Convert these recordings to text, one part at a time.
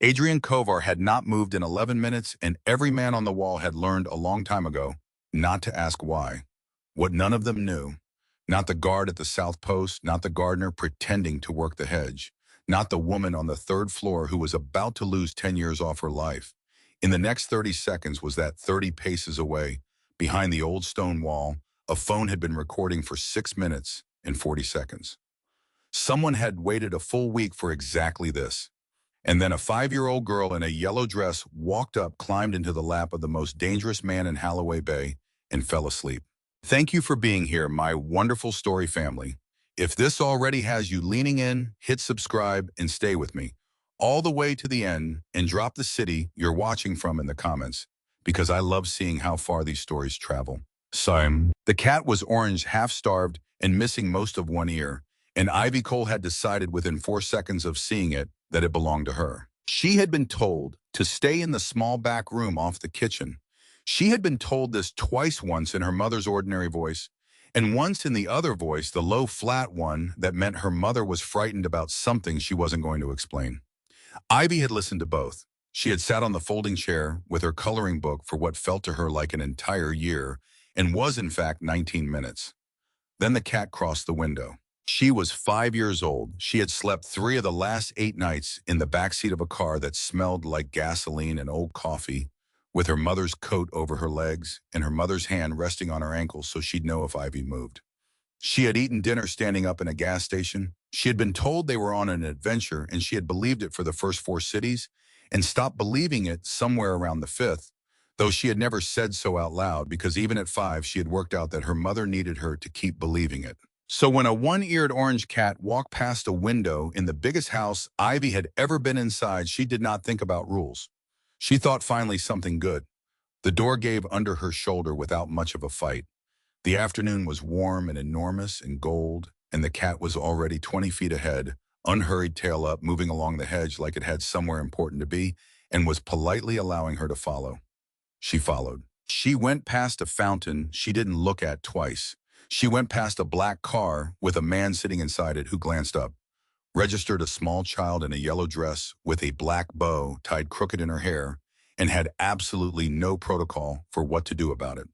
Adrian Kovar had not moved in 11 minutes, and every man on the wall had learned a long time ago not to ask why. What none of them knew, not the guard at the south post, not the gardener pretending to work the hedge, not the woman on the third floor who was about to lose 10 years off her life. In the next 30 seconds was that 30 paces away, behind the old stone wall, a phone had been recording for 6 minutes and 40 seconds. Someone had waited a full week for exactly this. And then a 5-year-old girl in a yellow dress walked up, climbed into the lap of the most dangerous man in Holloway Bay, and fell asleep. Thank you for being here, my wonderful story family. If this already has you leaning in, hit subscribe and stay with me all the way to the end, and drop the city you're watching from in the comments, because I love seeing how far these stories travel. So, the cat was orange, half-starved, and missing most of one ear, and Ivy Cole had decided within 4 seconds of seeing it that it belonged to her. She had been told to stay in the small back room off the kitchen. She had been told this twice, once in her mother's ordinary voice, and once in the other voice, the low, flat one that meant her mother was frightened about something she wasn't going to explain. Ivy had listened to both. She had sat on the folding chair with her coloring book for what felt to her like an entire year, and was in fact 19 minutes. Then the cat crossed the window. She was 5 years old. She had slept 3 of the last 8 nights in the backseat of a car that smelled like gasoline and old coffee, with her mother's coat over her legs and her mother's hand resting on her ankles so she'd know if Ivy moved. She had eaten dinner standing up in a gas station. She had been told they were on an adventure, and she had believed it for the first 4 cities and stopped believing it somewhere around the 5th, though she had never said so out loud, because even at 5 she had worked out that her mother needed her to keep believing it. So when a one-eared orange cat walked past a window in the biggest house Ivy had ever been inside, she did not think about rules. She thought finally something good. The door gave under her shoulder without much of a fight. The afternoon was warm and enormous and gold, and the cat was already 20 feet ahead, unhurried, tail up, moving along the hedge like it had somewhere important to be, and was politely allowing her to follow. She followed. She went past a fountain she didn't look at twice. She went past a black car with a man sitting inside it who glanced up, registered a small child in a yellow dress with a black bow tied crooked in her hair, and had absolutely no protocol for what to do about it.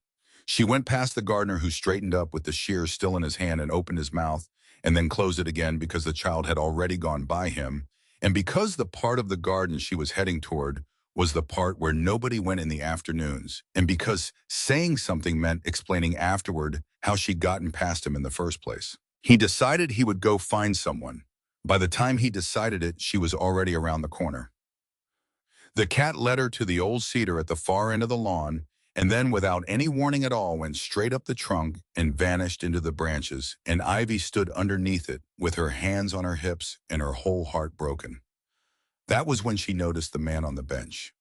She went past the gardener who straightened up with the shears still in his hand and opened his mouth and then closed it again because the child had already gone by him, and because the part of the garden she was heading toward was the part where nobody went in the afternoons, and because saying something meant explaining afterward how she'd gotten past him in the first place. He decided he would go find someone. By the time he decided it, she was already around the corner. The cat led her to the old cedar at the far end of the lawn, and then without any warning at all went straight up the trunk and vanished into the branches, and Ivy stood underneath it with her hands on her hips and her whole heart broken. That was when she noticed the man on the bench.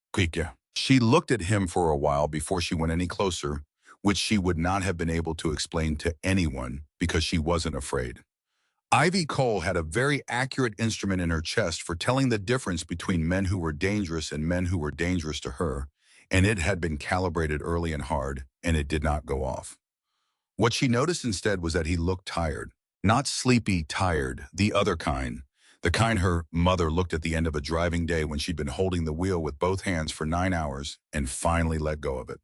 She looked at him for a while before she went any closer, which she would not have been able to explain to anyone because she wasn't afraid. Ivy Cole had a very accurate instrument in her chest for telling the difference between men who were dangerous and men who were dangerous to her, and it had been calibrated early and hard, and it did not go off. What she noticed instead was that he looked tired. Not sleepy tired, the other kind. The kind her mother looked at the end of a driving day when she'd been holding the wheel with both hands for 9 hours and finally let go of it.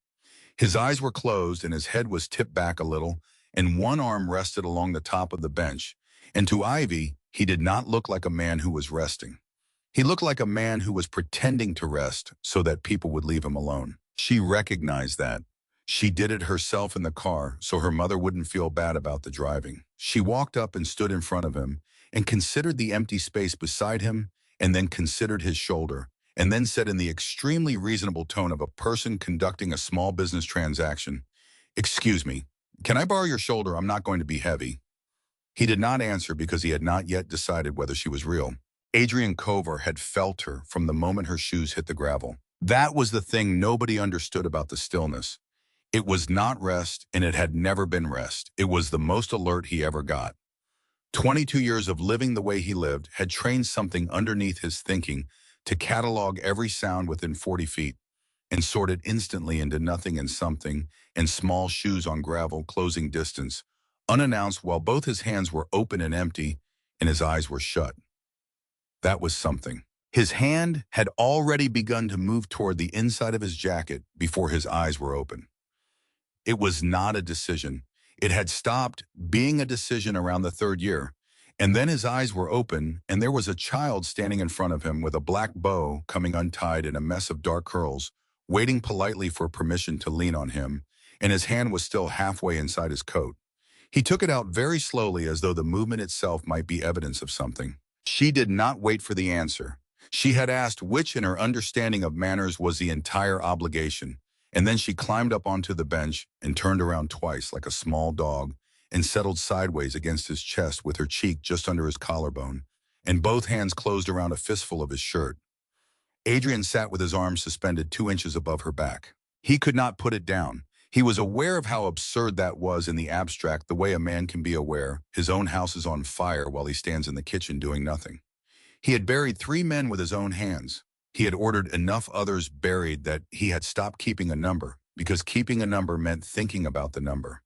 His eyes were closed and his head was tipped back a little, and one arm rested along the top of the bench. And to Ivy, he did not look like a man who was resting. He looked like a man who was pretending to rest so that people would leave him alone. She recognized that. She did it herself in the car so her mother wouldn't feel bad about the driving. She walked up and stood in front of him and considered the empty space beside him, and then considered his shoulder, and then said in the extremely reasonable tone of a person conducting a small business transaction, "Excuse me, can I borrow your shoulder? I'm not going to be heavy." He did not answer because he had not yet decided whether she was real. Adrian Kovar had felt her from the moment her shoes hit the gravel. That was the thing nobody understood about the stillness. It was not rest, and it had never been rest. It was the most alert he ever got. 22 years of living the way he lived had trained something underneath his thinking to catalog every sound within 40 feet and sort it instantly into nothing and something and small shoes on gravel closing distance, unannounced, while both his hands were open and empty and his eyes were shut. That was something. His hand had already begun to move toward the inside of his jacket before his eyes were open. It was not a decision. It had stopped being a decision around the third year. And then his eyes were open, and there was a child standing in front of him with a black bow coming untied in a mess of dark curls, waiting politely for permission to lean on him, and his hand was still halfway inside his coat. He took it out very slowly as though the movement itself might be evidence of something. She did not wait for the answer. She had asked which in her understanding of manners was the entire obligation, and then she climbed up onto the bench and turned around twice like a small dog and settled sideways against his chest with her cheek just under his collarbone, and both hands closed around a fistful of his shirt. Adrian sat with his arms suspended 2 inches above her back. He could not put it down. He was aware of how absurd that was in the abstract, the way a man can be aware his own house is on fire while he stands in the kitchen doing nothing. He had buried 3 men with his own hands. He had ordered enough others buried that he had stopped keeping a number, because keeping a number meant thinking about the number.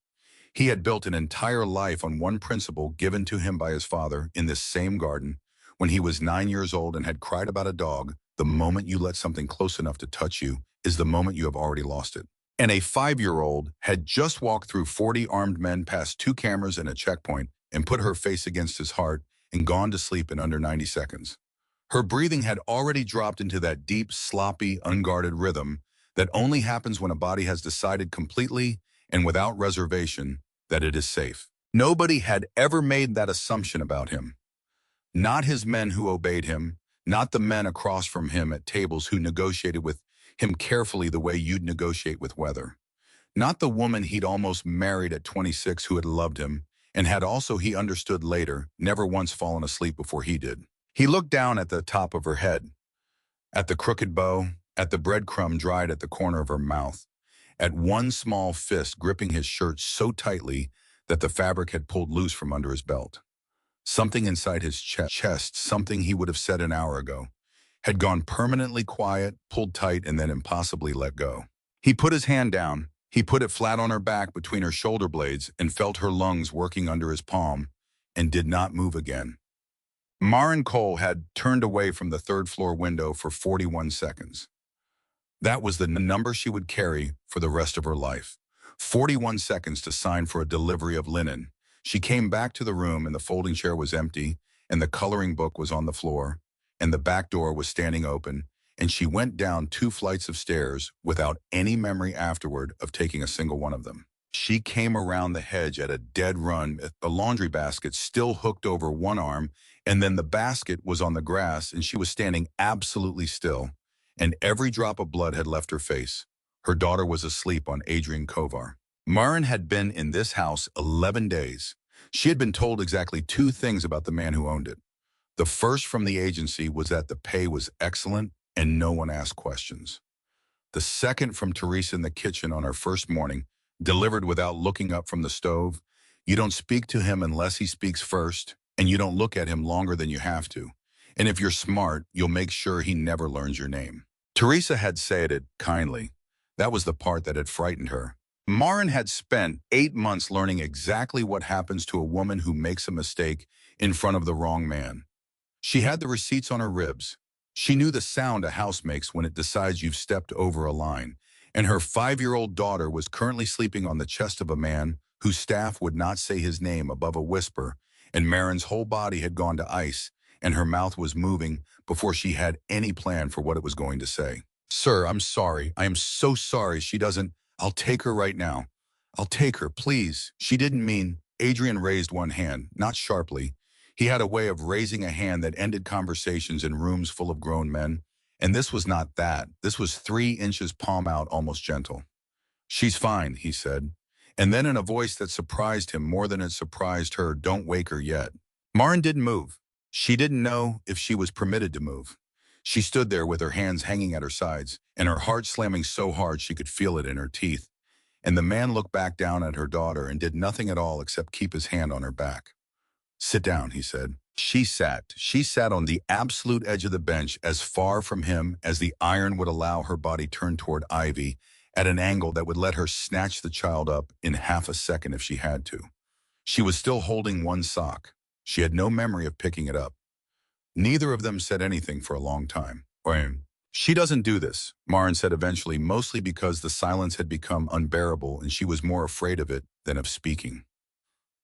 He had built an entire life on one principle given to him by his father in this same garden when he was 9 years old and had cried about a dog. The moment you let something close enough to touch you is the moment you have already lost it. And a 5-year-old had just walked through 40 armed men past 2 cameras and a checkpoint and put her face against his heart and gone to sleep in under 90 seconds. Her breathing had already dropped into that deep, sloppy, unguarded rhythm that only happens when a body has decided completely and without reservation that it is safe. Nobody had ever made that assumption about him. Not his men who obeyed him, not the men across from him at tables who negotiated with him carefully the way you'd negotiate with weather. Not the woman he'd almost married at 26 who had loved him, and had also, he understood later, never once fallen asleep before he did. He looked down at the top of her head, at the crooked bow, at the breadcrumb dried at the corner of her mouth, at one small fist gripping his shirt so tightly that the fabric had pulled loose from under his belt. Something inside his chest, something he would have said an hour ago, had gone permanently quiet, pulled tight, and then impossibly let go. He put his hand down. He put it flat on her back between her shoulder blades and felt her lungs working under his palm and did not move again. Maren Cole had turned away from the third-floor window for 41 seconds. That was the number she would carry for the rest of her life. 41 seconds to sign for a delivery of linen. She came back to the room and the folding chair was empty and the coloring book was on the floor and the back door was standing open, and she went down 2 flights of stairs without any memory afterward of taking a single one of them. She came around the hedge at a dead run, a laundry basket still hooked over one arm, and then the basket was on the grass and she was standing absolutely still, and every drop of blood had left her face. Her daughter was asleep on Adrian Kovar. Maren had been in this house 11 days. She had been told exactly 2 things about the man who owned it. The first from the agency was that the pay was excellent and no one asked questions. The second from Teresa in the kitchen on her first morning, delivered without looking up from the stove. You don't speak to him unless he speaks first, and you don't look at him longer than you have to. And if you're smart, you'll make sure he never learns your name. Teresa had said it kindly. That was the part that had frightened her. Maren had spent 8 months learning exactly what happens to a woman who makes a mistake in front of the wrong man. She had the receipts on her ribs. She knew the sound a house makes when it decides you've stepped over a line. And her 5-year-old daughter was currently sleeping on the chest of a man whose staff would not say his name above a whisper, and Maren's whole body had gone to ice, and her mouth was moving before she had any plan for what it was going to say. "Sir, I'm sorry. I am so sorry. She doesn't. I'll take her right now. I'll take her, please." She didn't mean. Adrian raised one hand, not sharply. He had a way of raising a hand that ended conversations in rooms full of grown men. And this was not that. This was 3 inches palm out, almost gentle. "She's fine," he said. And then in a voice that surprised him more than it surprised her, "Don't wake her yet." Maren didn't move. She didn't know if she was permitted to move. She stood there with her hands hanging at her sides, and her heart slamming so hard she could feel it in her teeth. And the man looked back down at her daughter and did nothing at all except keep his hand on her back. "Sit down," he said. She sat. She sat on the absolute edge of the bench, as far from him as the iron would allow, her body turned toward Ivy at an angle that would let her snatch the child up in half a second if she had to. She was still holding one sock. She had no memory of picking it up. Neither of them said anything for a long time. She doesn't do this, Maren said eventually, mostly because the silence had become unbearable and she was more afraid of it than of speaking.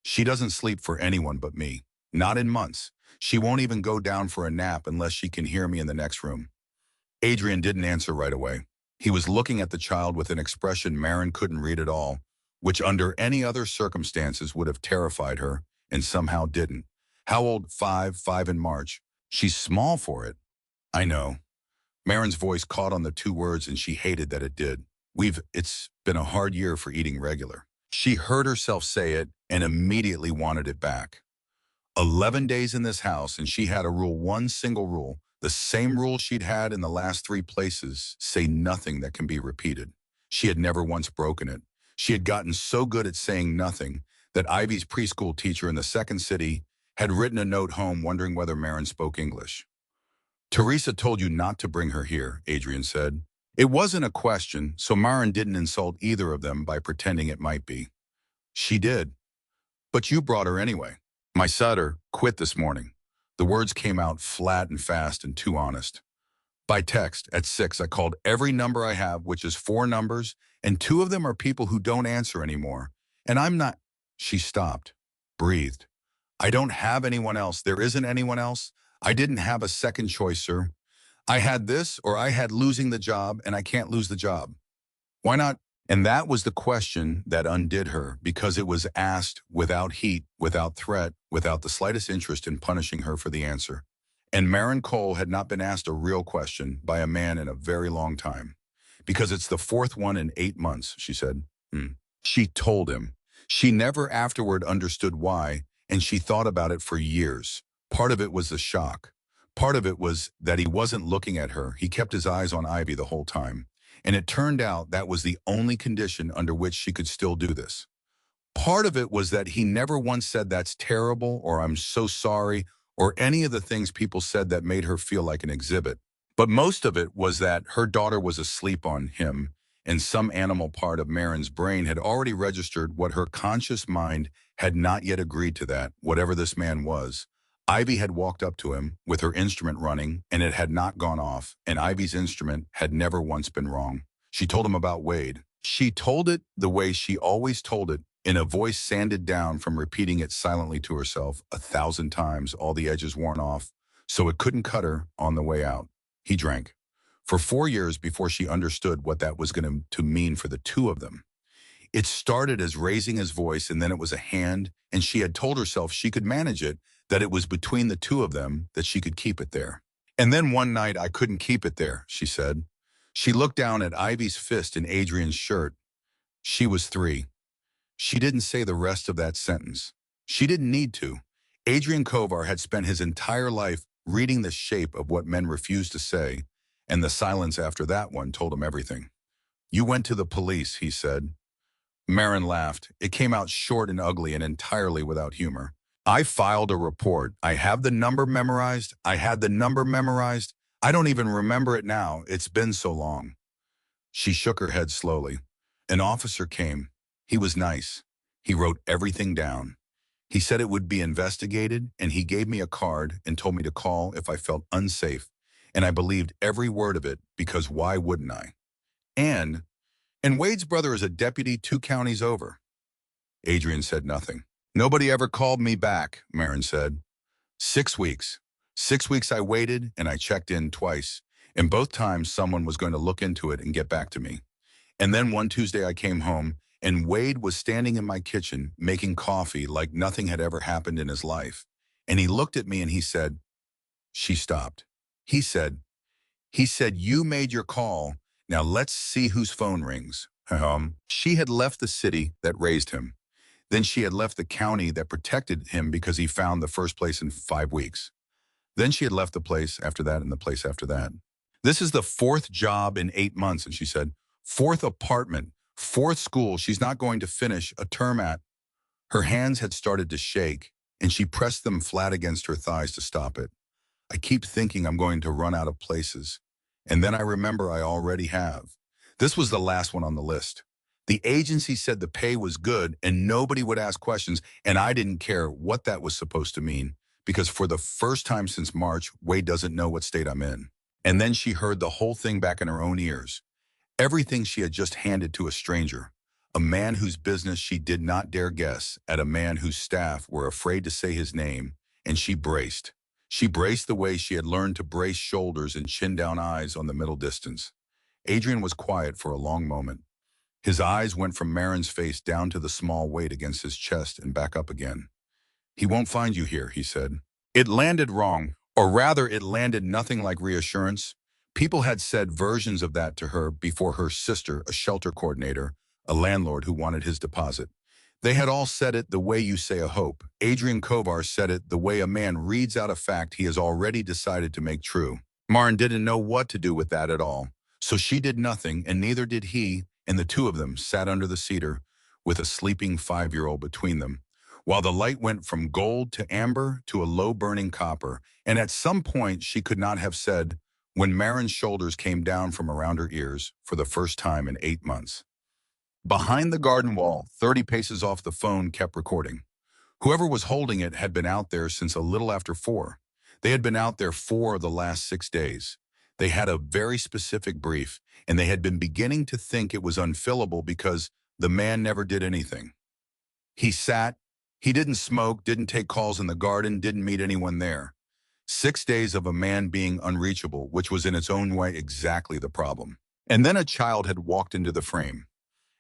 She doesn't sleep for anyone but me. Not in months. She won't even go down for a nap unless she can hear me in the next room. Adrian didn't answer right away. He was looking at the child with an expression Maren couldn't read at all, which under any other circumstances would have terrified her, and somehow didn't. How old? 5 in March. She's small for it. I know. Maren's voice caught on the two words and she hated that it did. It's been a hard year for eating regular. She heard herself say it and immediately wanted it back. 11 days in this house and she had a rule, one single rule, the same rule she'd had in the last 3 places, say nothing that can be repeated. She had never once broken it. She had gotten so good at saying nothing that Ivy's preschool teacher in the second city had written a note home wondering whether Maren spoke English. Teresa told you not to bring her here, Adrian said. It wasn't a question, so Maren didn't insult either of them by pretending it might be. She did. But you brought her anyway. My sutter quit this morning. The words came out flat and fast and too honest. By text, at 6, I called every number I have, which is 4 numbers, and 2 of them are people who don't answer anymore. And I'm not... She stopped, breathed. I don't have anyone else. There isn't anyone else. I didn't have a second choice, sir. I had this or I had losing the job, and I can't lose the job. Why not? And that was the question that undid her, because it was asked without heat, without threat, without the slightest interest in punishing her for the answer. And Maren Cole had not been asked a real question by a man in a very long time. Because it's the 4th one in 8 months, she said. She told him. She never afterward understood why, and she thought about it for years. Part of it was the shock. Part of it was that he wasn't looking at her. He kept his eyes on Ivy the whole time. And it turned out that was the only condition under which she could still do this. Part of it was that he never once said that's terrible or I'm so sorry or any of the things people said that made her feel like an exhibit. But most of it was that her daughter was asleep on him, and some animal part of Maren's brain had already registered what her conscious mind had not yet agreed to, that, whatever this man was. Ivy had walked up to him with her instrument running, and it had not gone off, and Ivy's instrument had never once been wrong. She told him about Wade. She told it the way she always told it, in a voice sanded down from repeating it silently to herself 1,000 times, all the edges worn off, so it couldn't cut her on the way out. He drank. For 4 years before she understood what that was going to mean for the two of them. It started as raising his voice, and then it was a hand, and she had told herself she could manage it, that it was between the two of them, that she could keep it there. And then one night, I couldn't keep it there, she said. She looked down at Ivy's fist in Adrian's shirt. She was 3. She didn't say the rest of that sentence. She didn't need to. Adrian Kovar had spent his entire life reading the shape of what men refused to say, and the silence after that one told him everything. You went to the police, he said. Maren laughed. It came out short and ugly and entirely without humor. I filed a report. I have the number memorized. I had the number memorized. I don't even remember it now. It's been so long. She shook her head slowly. An officer came. He was nice. He wrote everything down. He said it would be investigated, and he gave me a card and told me to call if I felt unsafe. And I believed every word of it, because why wouldn't I? And Wade's brother is a deputy 2 counties over. Adrian said nothing. Nobody ever called me back, Maren said. 6 weeks. 6 weeks I waited, and I checked in twice. And both times someone was going to look into it and get back to me. And then one Tuesday I came home, and Wade was standing in my kitchen making coffee like nothing had ever happened in his life. And he looked at me and he said, she stopped. He said, you made your call. Now let's see whose phone rings. She had left the city that raised him. Then she had left the county that protected him because he found the first place in 5 weeks. Then she had left the place after that and the place after that. This is the 4th job in 8 months, and she said, 4th apartment, 4th school she's not going to finish a term at. Her hands had started to shake, and she pressed them flat against her thighs to stop it. I keep thinking I'm going to run out of places. And then I remember I already have. This was the last one on the list. The agency said the pay was good and nobody would ask questions, and I didn't care what that was supposed to mean because for the first time since March, Wade doesn't know what state I'm in. And then she heard the whole thing back in her own ears. Everything she had just handed to a stranger, a man whose business she did not dare guess, at a man whose staff were afraid to say his name, and she braced. She braced the way she had learned to brace shoulders and chin-down eyes on the middle distance. Adrian was quiet for a long moment. His eyes went from Marin's face down to the small weight against his chest and back up again. "He won't find you here," he said. It landed wrong, or rather it landed nothing like reassurance. People had said versions of that to her before: her sister, a shelter coordinator, a landlord who wanted his deposit. They had all said it the way you say a hope. Adrian Kovar said it the way a man reads out a fact he has already decided to make true. Marin didn't know what to do with that at all. So she did nothing, and neither did he, and the two of them sat under the cedar with a sleeping 5-year-old between them, while the light went from gold to amber to a low-burning copper. And at some point she could not have said, when Marin's shoulders came down from around her ears for the first time in 8 months. Behind the garden wall, 30 paces off, the phone kept recording. Whoever was holding it had been out there since a little after 4. They had been out there 4 of the last 6 days. They had a very specific brief, and they had been beginning to think it was unfillable because the man never did anything. He sat. He didn't smoke, didn't take calls in the garden, didn't meet anyone there. 6 days of a man being unreachable, which was in its own way exactly the problem. And then a child had walked into the frame.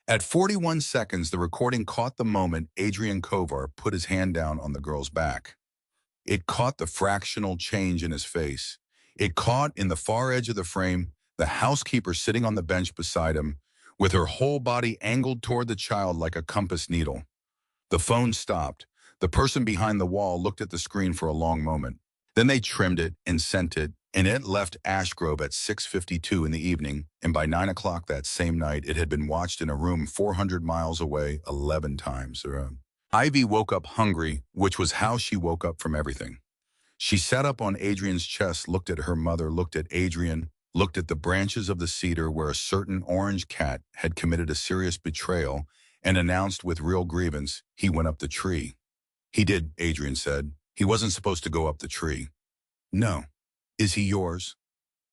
At 41 seconds, the recording caught the moment Adrian Kovar put his hand down on the girl's back. It caught the fractional change in his face. It caught, in the far edge of the frame, the housekeeper sitting on the bench beside him, with her whole body angled toward the child like a compass needle. The phone stopped. The person behind the wall looked at the screen for a long moment. Then they trimmed it and sent it, and it left Ashgrove at 6:52 in the evening, and by 9 o'clock that same night it had been watched in a room 400 miles away 11 times. Ivy woke up hungry, which was how she woke up from everything. She sat up on Adrian's chest, looked at her mother, looked at Adrian, looked at the branches of the cedar where a certain orange cat had committed a serious betrayal, and announced with real grievance, "He went up the tree." "He did," Adrian said. "He wasn't supposed to go up the tree." "No." "Is he yours?"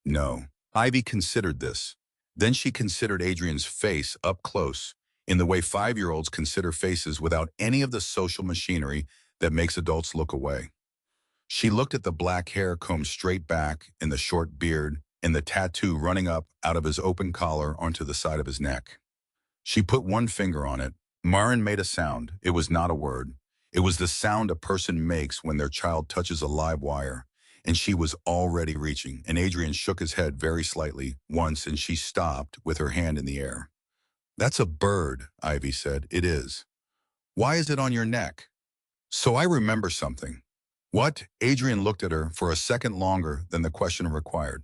"No." Ivy considered this. Then she considered Adrian's face up close, in the way 5-year-olds consider faces without any of the social machinery that makes adults look away. She looked at the black hair combed straight back, and the short beard, and the tattoo running up out of his open collar onto the side of his neck. She put one finger on it. Marin made a sound. It was not a word. It was the sound a person makes when their child touches a live wire. And she was already reaching, and Adrian shook his head very slightly once, and she stopped with her hand in the air. "That's a bird," Ivy said. "It is." "Why is it on your neck?" "So I remember something." "What?" Adrian looked at her for a second longer than the question required.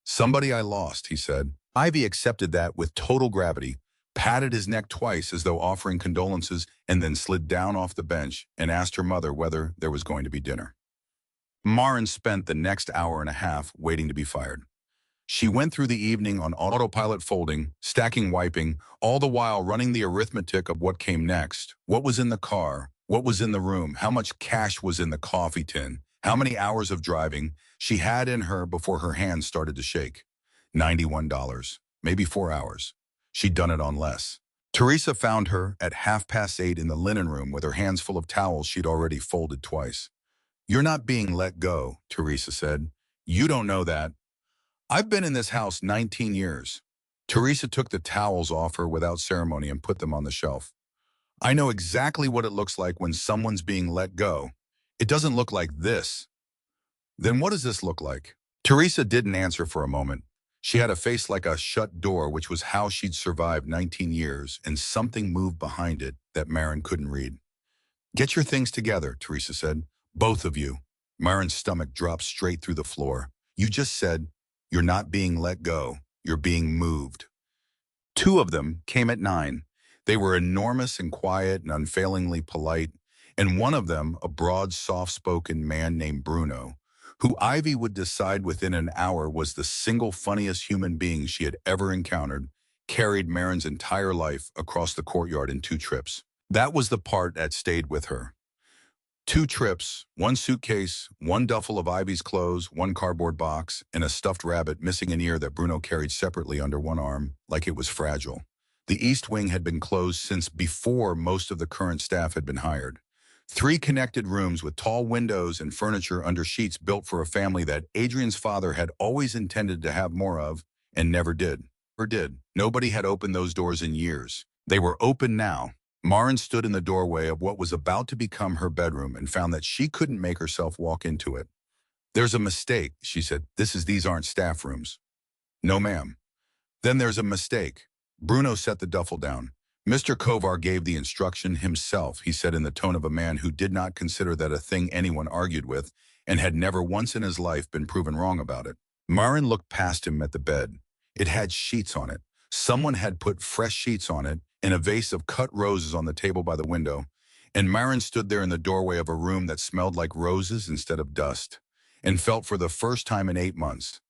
"Somebody I lost," he said. Ivy accepted that with total gravity, patted his neck twice as though offering condolences, and then slid down off the bench and asked her mother whether there was going to be dinner. Marin spent the next hour and a half waiting to be fired. She went through the evening on autopilot, folding, stacking, wiping, all the while running the arithmetic of what came next. What was in the car? What was in the room? How much cash was in the coffee tin? How many hours of driving she had in her before her hands started to shake? $91. Maybe 4 hours. She'd done it on less. Teresa found her at 8:30 in the linen room with her hands full of towels she'd already folded twice. "You're not being let go," Teresa said. "You don't know that. I've been in this house 19 years. Teresa took the towels off her without ceremony and put them on the shelf. "I know exactly what it looks like when someone's being let go. It doesn't look like this." "Then what does this look like?" Teresa didn't answer for a moment. She had a face like a shut door, which was how she'd survived 19 years, and something moved behind it that Marin couldn't read. "Get your things together," Teresa said. "Both of you." Marin's stomach dropped straight through the floor. "You just said, you're not being let go. You're being moved." 2 of them came at 9. They were enormous and quiet and unfailingly polite, and one of them, a broad, soft-spoken man named Bruno, who Ivy would decide within an hour was the single funniest human being she had ever encountered, carried Marin's entire life across the courtyard in 2 trips. That was the part that stayed with her. 2 trips, 1 suitcase, 1 duffel of Ivy's clothes, 1 cardboard box, and a stuffed rabbit missing an ear that Bruno carried separately under one arm, like it was fragile. The East Wing had been closed since before most of the current staff had been hired. 3 connected rooms with tall windows and furniture under sheets built for a family that Adrian's father had always intended to have more of and never did. Nobody had opened those doors in years. They were open now. Maren stood in the doorway of what was about to become her bedroom and found that she couldn't make herself walk into it. "There's a mistake," she said. These aren't staff rooms." "No, ma'am." "Then there's a mistake." Bruno set the duffel down. "Mr. Kovar gave the instruction himself," he said in the tone of a man who did not consider that a thing anyone argued with and had never once in his life been proven wrong about it. Maren looked past him at the bed. It had sheets on it. Someone had put fresh sheets on it, and a vase of cut roses on the table by the window, and Maren stood there in the doorway of a room that smelled like roses instead of dust, and felt for the first time in 8 months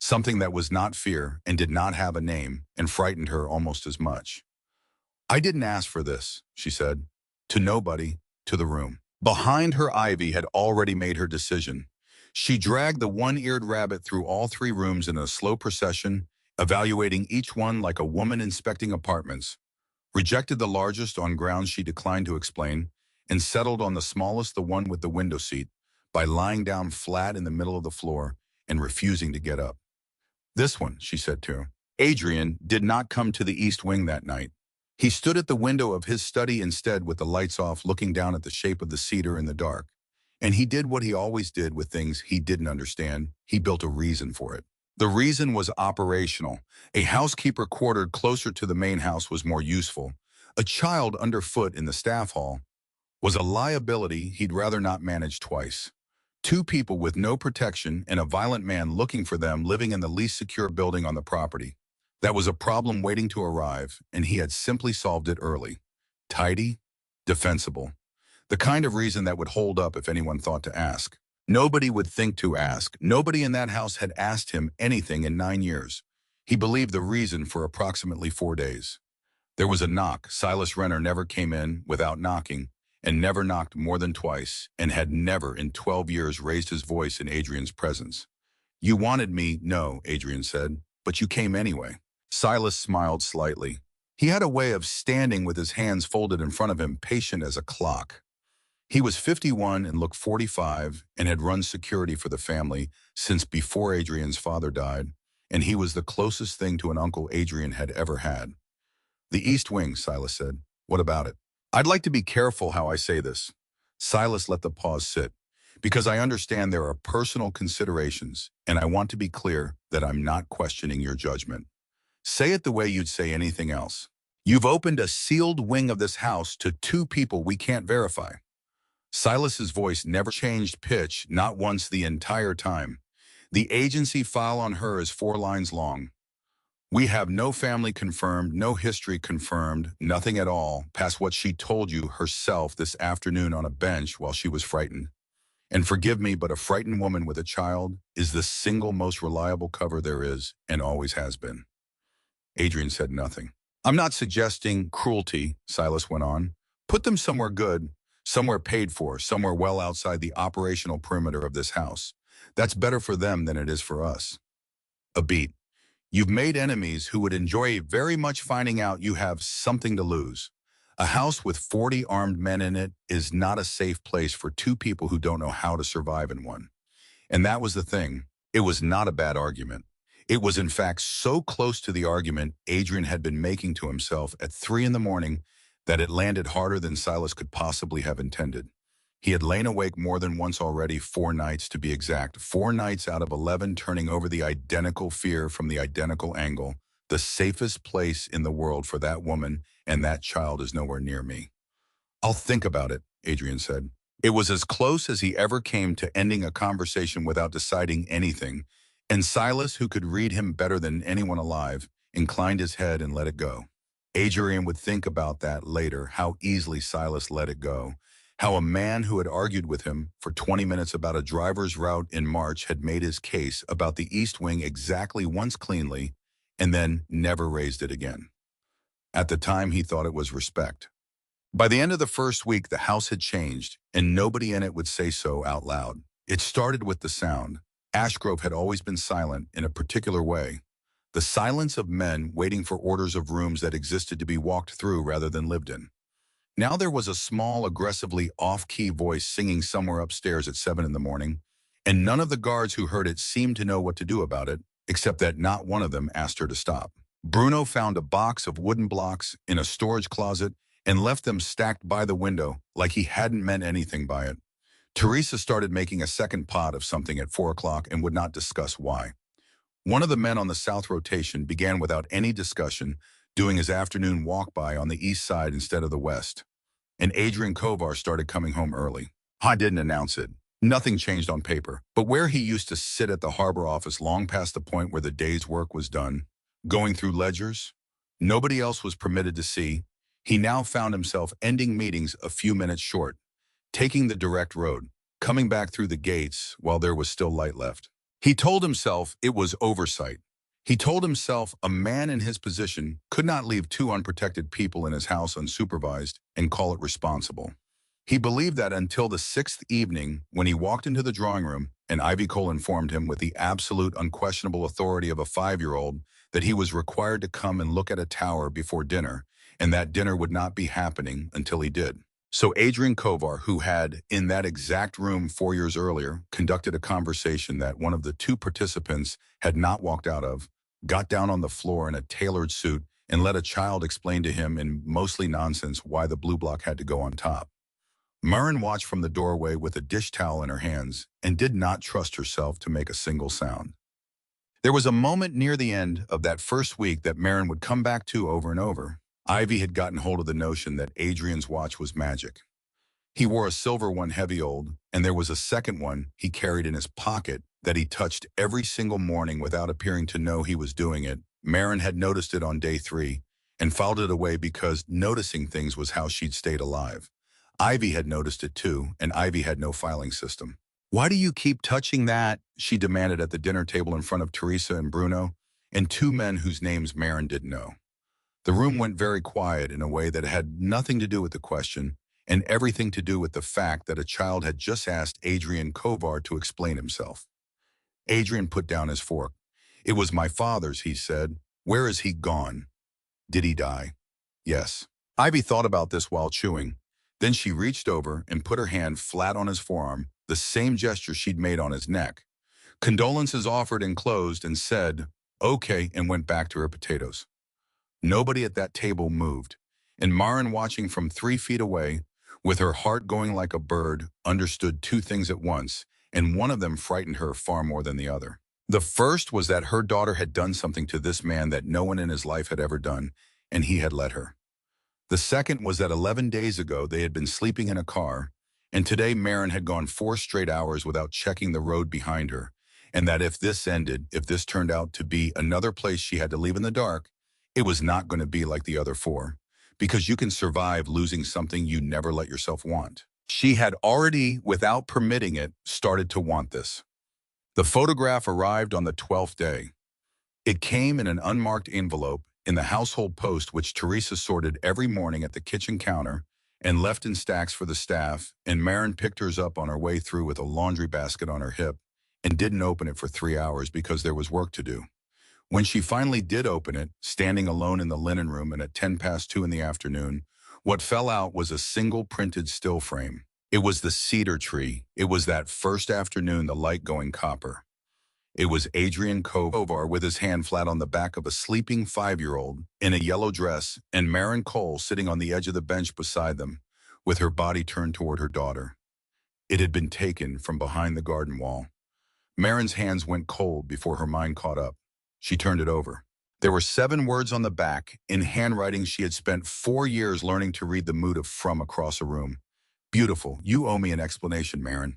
something that was not fear and did not have a name and frightened her almost as much. "I didn't ask for this," she said. To nobody, to the room. Behind her, Ivy had already made her decision. She dragged the one-eared rabbit through all 3 rooms in a slow procession, evaluating each one like a woman inspecting apartments, rejected the largest on grounds she declined to explain, and settled on the smallest, the one with the window seat, by lying down flat in the middle of the floor and refusing to get up. "This one," she said to her. Adrian did not come to the East Wing that night. He stood at the window of his study instead with the lights off, looking down at the shape of the cedar in the dark. And he did what he always did with things he didn't understand. He built a reason for it. The reason was operational. A housekeeper quartered closer to the main house was more useful. A child underfoot in the staff hall was a liability he'd rather not manage twice. 2 people with no protection and a violent man looking for them living in the least secure building on the property. That was a problem waiting to arrive, and he had simply solved it early. Tidy, defensible. The kind of reason that would hold up if anyone thought to ask. Nobody would think to ask. Nobody in that house had asked him anything in 9 years. He believed the reason for approximately 4 days. There was a knock. Silas Renner never came in without knocking, and never knocked more than twice, and had never in 12 years raised his voice in Adrian's presence. "You wanted me, no," Adrian said, "but you came anyway." Silas smiled slightly. He had a way of standing with his hands folded in front of him, patient as a clock. He was 51 and looked 45 and had run security for the family since before Adrian's father died, and he was the closest thing to an uncle Adrian had ever had. "The East Wing," Silas said. "What about it?" "I'd like to be careful how I say this." Silas let the pause sit. "Because I understand there are personal considerations, and I want to be clear that I'm not questioning your judgment. Say it the way you'd say anything else. You've opened a sealed wing of this house to 2 people we can't verify." Silas's voice never changed pitch, not once the entire time. "The agency file on her is 4 lines long. We have no family confirmed, no history confirmed, nothing at all, past what she told you herself this afternoon on a bench while she was frightened. And forgive me, but a frightened woman with a child is the single most reliable cover there is and always has been." Adrian said nothing. "I'm not suggesting cruelty," Silas went on. "Put them somewhere good, somewhere paid for, somewhere well outside the operational perimeter of this house. That's better for them than it is for us." A beat. "You've made enemies who would enjoy very much finding out you have something to lose. A house with 40 armed men in it is not a safe place for 2 people who don't know how to survive in one." And that was the thing. It was not a bad argument. It was in fact so close to the argument Adrian had been making to himself at 3 in the morning that it landed harder than Silas could possibly have intended. He had lain awake more than once already, 4 nights to be exact, 4 nights out of 11 turning over the identical fear from the identical angle. The safest place in the world for that woman and that child is nowhere near me. "I'll think about it," Adrian said. It was as close as he ever came to ending a conversation without deciding anything, and Silas, who could read him better than anyone alive, inclined his head and let it go. Adrian would think about that later, how easily Silas let it go. How a man who had argued with him for 20 minutes about a driver's route in March had made his case about the East Wing exactly once cleanly and then never raised it again. At the time, he thought it was respect. By the end of the first week, the house had changed, and nobody in it would say so out loud. It started with the sound. Ashgrove had always been silent in a particular way. The silence of men waiting for orders of rooms that existed to be walked through rather than lived in. Now there was a small, aggressively off-key voice singing somewhere upstairs at 7 in the morning, and none of the guards who heard it seemed to know what to do about it, except that not one of them asked her to stop. Bruno found a box of wooden blocks in a storage closet and left them stacked by the window like he hadn't meant anything by it. Teresa started making a second pot of something at 4 o'clock and would not discuss why. One of the men on the south rotation began without any discussion doing his afternoon walk-by on the east side instead of the west. And Adrian Kovar started coming home early. I didn't announce it. Nothing changed on paper. But where he used to sit at the harbor office long past the point where the day's work was done, going through ledgers, nobody else was permitted to see, he now found himself ending meetings a few minutes short, taking the direct road, coming back through the gates while there was still light left. He told himself it was oversight. He told himself a man in his position could not leave two unprotected people in his house unsupervised and call it responsible. He believed that until the sixth evening when he walked into the drawing room and Ivy Cole informed him with the absolute unquestionable authority of a 5-year-old that he was required to come and look at a tower before dinner, and that dinner would not be happening until he did. So Adrian Kovar, who had, in that exact room 4 years earlier, conducted a conversation that one of the two participants had not walked out of, got down on the floor in a tailored suit and let a child explain to him in mostly nonsense why the blue block had to go on top. Murren watched from the doorway with a dish towel in her hands and did not trust herself to make a single sound. There was a moment near the end of that first week that Maren would come back to over and over. Ivy had gotten hold of the notion that Adrian's watch was magic. He wore a silver one, heavy old, and there was a second one he carried in his pocket that he touched every single morning without appearing to know he was doing it. Maren had noticed it on day 3 and filed it away because noticing things was how she'd stayed alive. Ivy had noticed it too, and Ivy had no filing system. "Why do you keep touching that?" she demanded at the dinner table in front of Teresa and Bruno, and two men whose names Maren didn't know. The room went very quiet in a way that had nothing to do with the question and everything to do with the fact that a child had just asked Adrian Kovar to explain himself. Adrian put down his fork. "It was my father's," he said. "Where is he gone? Did he die?" "Yes." Ivy thought about this while chewing. Then she reached over and put her hand flat on his forearm, the same gesture she'd made on his neck. Condolences offered and closed, and said, "Okay," and went back to her potatoes. Nobody at that table moved, and Maren, watching from 3 feet away, with her heart going like a bird, understood two things at once, and one of them frightened her far more than the other. The first was that her daughter had done something to this man that no one in his life had ever done, and he had let her. The second was that 11 days ago they had been sleeping in a car, and today Maren had gone 4 straight hours without checking the road behind her, and that if this ended, if this turned out to be another place she had to leave in the dark, it was not going to be like the other 4, because you can survive losing something you never let yourself want. She had already, without permitting it, started to want this. The photograph arrived on the 12th day. It came in an unmarked envelope in the household post, which Teresa sorted every morning at the kitchen counter and left in stacks for the staff, and Maren picked hers up on her way through with a laundry basket on her hip and didn't open it for 3 hours because there was work to do. When she finally did open it, standing alone in the linen room and at 10 past 2 in the afternoon, what fell out was a single printed still frame. It was the cedar tree. It was that first afternoon, the light going copper. It was Adrian Kovar with his hand flat on the back of a sleeping 5-year-old in a yellow dress, and Maren Cole sitting on the edge of the bench beside them, with her body turned toward her daughter. It had been taken from behind the garden wall. Maren's hands went cold before her mind caught up. She turned it over. There were 7 words on the back, in handwriting she had spent 4 years learning to read the mood of from across a room. "Beautiful. You owe me an explanation, Maren."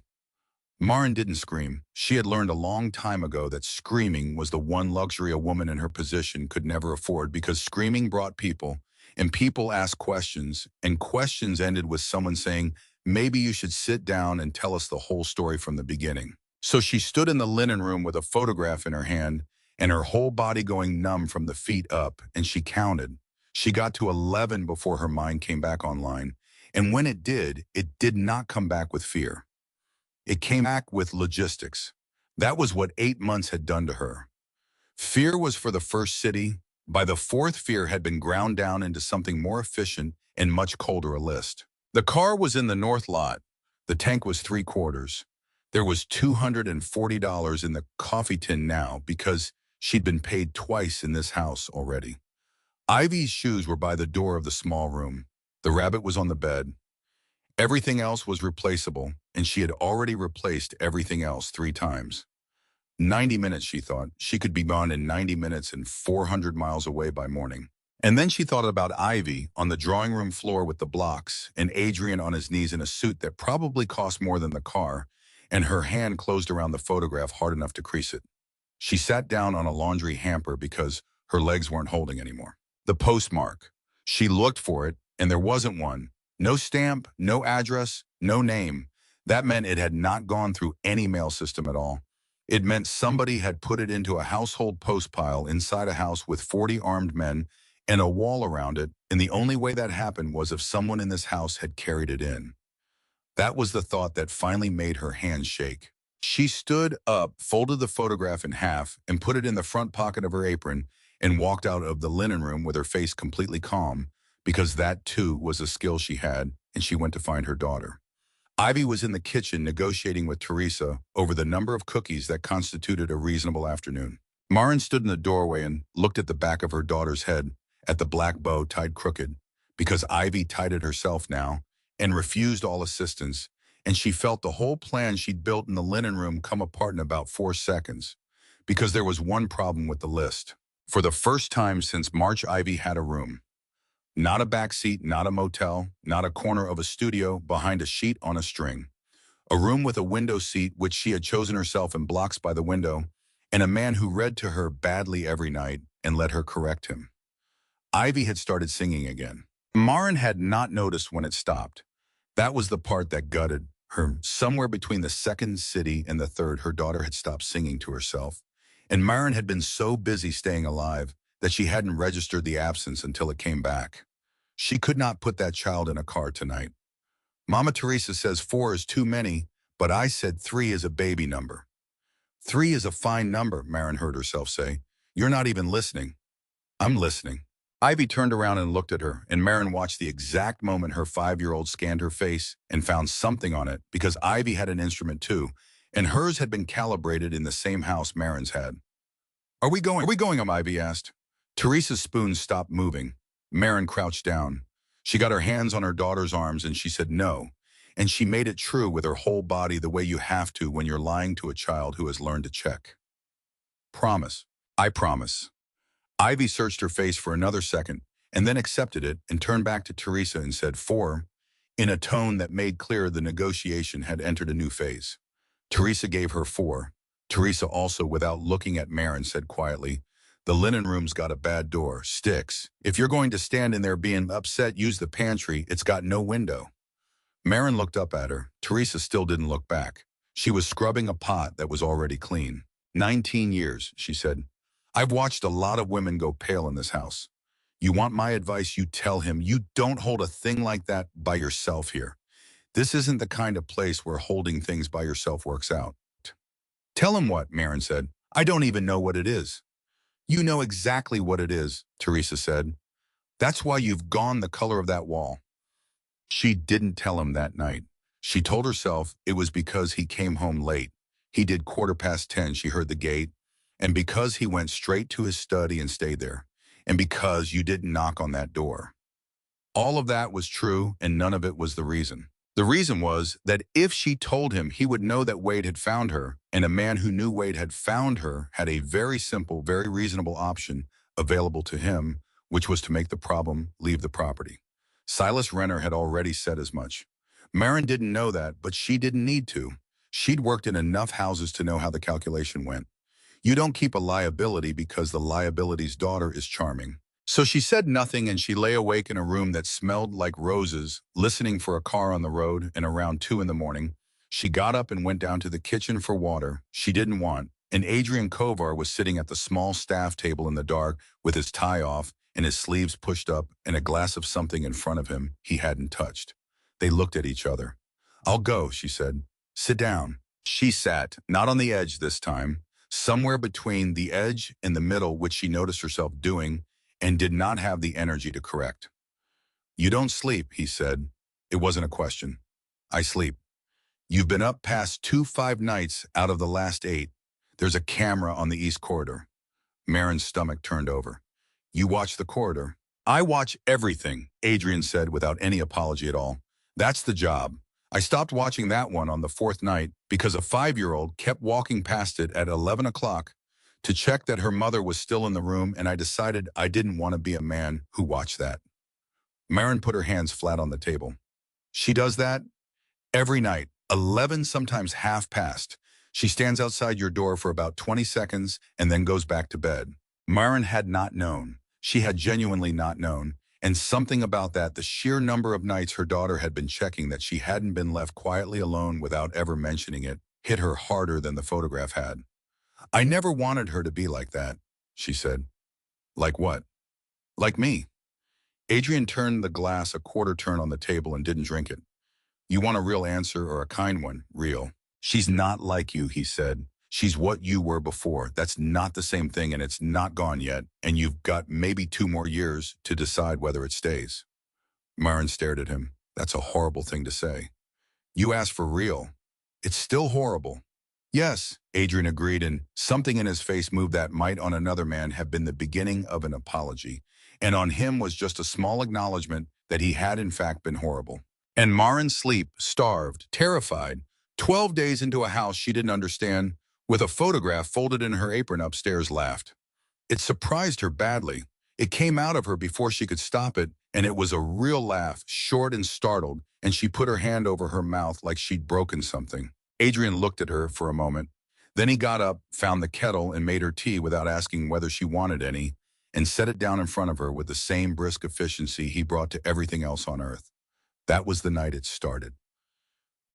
Maren didn't scream. She had learned a long time ago that screaming was the one luxury a woman in her position could never afford, because screaming brought people, and people asked questions, and questions ended with someone saying, "Maybe you should sit down and tell us the whole story from the beginning." So she stood in the linen room with a photograph in her hand, and her whole body going numb from the feet up, and she counted. She got to 11 before her mind came back online, And when it did not come back with fear. It came back with logistics. That was what 8 months had done to her. Fear was for the first city. By the fourth, fear had been ground down into something more efficient and much colder a list. The car was in the north lot. The tank was 3/4. There was $240 in the coffee tin now because she'd been paid twice in this house already. Ivy's shoes were by the door of the small room. The rabbit was on the bed. Everything else was replaceable, and she had already replaced everything else 3 times. 90 minutes, she thought. She could be gone in 90 minutes and 400 miles away by morning. And then she thought about Ivy on the drawing room floor with the blocks, and Adrian on his knees in a suit that probably cost more than the car, and her hand closed around the photograph hard enough to crease it. She sat down on a laundry hamper because her legs weren't holding anymore. The postmark. She looked for it, and there wasn't one. No stamp, no address, no name. That meant it had not gone through any mail system at all. It meant somebody had put it into a household post pile inside a house with 40 armed men and a wall around it, and the only way that happened was if someone in this house had carried it in. That was the thought that finally made her hands shake. She stood up, folded the photograph in half, and put it in the front pocket of her apron and walked out of the linen room with her face completely calm, because that too was a skill she had, and she went to find her daughter. Ivy was in the kitchen negotiating with Teresa over the number of cookies that constituted a reasonable afternoon. Maren stood in the doorway and looked at the back of her daughter's head, at the black bow tied crooked, because Ivy tied it herself now and refused all assistance, and she felt the whole plan she'd built in the linen room come apart in about 4 seconds, because there was one problem with the list. For the first time since March, Ivy had a room. Not a backseat, not a motel, not a corner of a studio behind a sheet on a string. A room with a window seat which she had chosen herself and blocks by the window, and a man who read to her badly every night and let her correct him. Ivy had started singing again. Maren had not noticed when it stopped. That was the part that gutted her. Somewhere between the second city and the third, her daughter had stopped singing to herself, and Maren had been so busy staying alive that she hadn't registered the absence until it came back. She could not put that child in a car tonight. Mama Teresa says 4 is too many, but I said 3 is a baby number. 3 is a fine number, Maren heard herself say. You're not even listening. I'm listening. Ivy turned around and looked at her, and Maren watched the exact moment her 5-year-old scanned her face and found something on it, because Ivy had an instrument too, and hers had been calibrated in the same house Maren's had. Are we going, Ivy asked. Teresa's spoon stopped moving. Maren crouched down. She got her hands on her daughter's arms and she said no, and she made it true with her whole body the way you have to when you're lying to a child who has learned to check. Promise. I promise. Ivy searched her face for another second and then accepted it and turned back to Teresa and said 4, in a tone that made clear the negotiation had entered a new phase. Teresa gave her 4. Teresa also, without looking at Maren, said quietly, the linen room's got a bad door. Sticks. If you're going to stand in there being upset, use the pantry. It's got no window. Maren looked up at her. Teresa still didn't look back. She was scrubbing a pot that was already clean. 19 years, she said. I've watched a lot of women go pale in this house. You want my advice, you tell him you don't hold a thing like that by yourself here. This isn't the kind of place where holding things by yourself works out. Tell him what, Maren said. I don't even know what it is. You know exactly what it is, Teresa said. That's why you've gone the color of that wall. She didn't tell him that night. She told herself it was because he came home late. He did 10:15, she heard the gate, and because he went straight to his study and stayed there, and because you didn't knock on that door. All of that was true, and none of it was the reason. The reason was that if she told him, he would know that Wade had found her, and a man who knew Wade had found her had a very simple, very reasonable option available to him, which was to make the problem leave the property. Silas Renner had already said as much. Maren didn't know that, but she didn't need to. She'd worked in enough houses to know how the calculation went. You don't keep a liability because the liability's daughter is charming. So she said nothing, and she lay awake in a room that smelled like roses, listening for a car on the road, and around 2 in the morning, she got up and went down to the kitchen for water she didn't want, and Adrian Kovar was sitting at the small staff table in the dark with his tie off and his sleeves pushed up and a glass of something in front of him he hadn't touched. They looked at each other. "I'll go," she said. "Sit down." She sat, not on the edge this time, somewhere between the edge and the middle, which she noticed herself doing and did not have the energy to correct. "You don't sleep," he said. It wasn't a question. "I sleep. You've been up past 5 nights out of the last 8. There's a camera on the east corridor." Marin's stomach turned over. "You watch the corridor?" "I watch everything," Adrian said without any apology at all. "That's the job. I stopped watching that one on the 4th night because a 5-year-old kept walking past it at 11 o'clock to check that her mother was still in the room, and I decided I didn't want to be a man who watched that." Marin put her hands flat on the table. "She does that every night, 11, sometimes half past. She stands outside your door for about 20 seconds and then goes back to bed." Marin had not known. She had genuinely not known. And something about that, the sheer number of nights her daughter had been checking that she hadn't been left quietly alone without ever mentioning it, hit her harder than the photograph had. "I never wanted her to be like that," she said. "Like what?" "Like me." Adrian turned the glass a quarter turn on the table and didn't drink it. "You want a real answer or a kind one?" "Real." "She's not like you," he said. "She's what you were before. That's not the same thing, and it's not gone yet, and you've got maybe 2 more years to decide whether it stays." Marin stared at him. "That's a horrible thing to say." "You asked for real. It's still horrible." "Yes," Adrian agreed, and something in his face moved that might on another man have been the beginning of an apology, and on him was just a small acknowledgement that he had in fact been horrible. And Marin sleep, starved, terrified, 12 days into a house she didn't understand, with a photograph folded in her apron upstairs, laughed. It surprised her badly. It came out of her before she could stop it, and it was a real laugh, short and startled, and she put her hand over her mouth like she'd broken something. Adrian looked at her for a moment. Then he got up, found the kettle, and made her tea without asking whether she wanted any, and set it down in front of her with the same brisk efficiency he brought to everything else on earth. That was the night it started.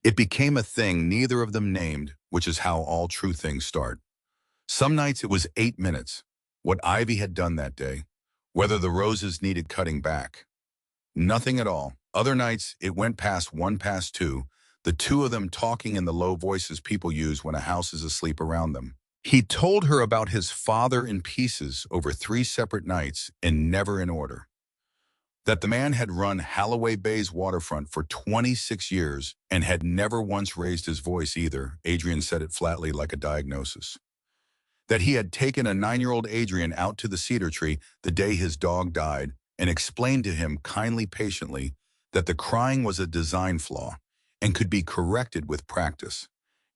It became a thing neither of them named, which is how all true things start. Some nights it was 8 minutes, what Ivy had done that day, whether the roses needed cutting back. Nothing at all. Other nights it went past 2, the two of them talking in the low voices people use when a house is asleep around them. He told her about his father in pieces over 3 separate nights and never in order. That the man had run Holloway Bay's waterfront for 26 years and had never once raised his voice either. Adrian said it flatly like a diagnosis. That he had taken a 9-year-old Adrian out to the cedar tree the day his dog died and explained to him kindly, patiently, that the crying was a design flaw and could be corrected with practice.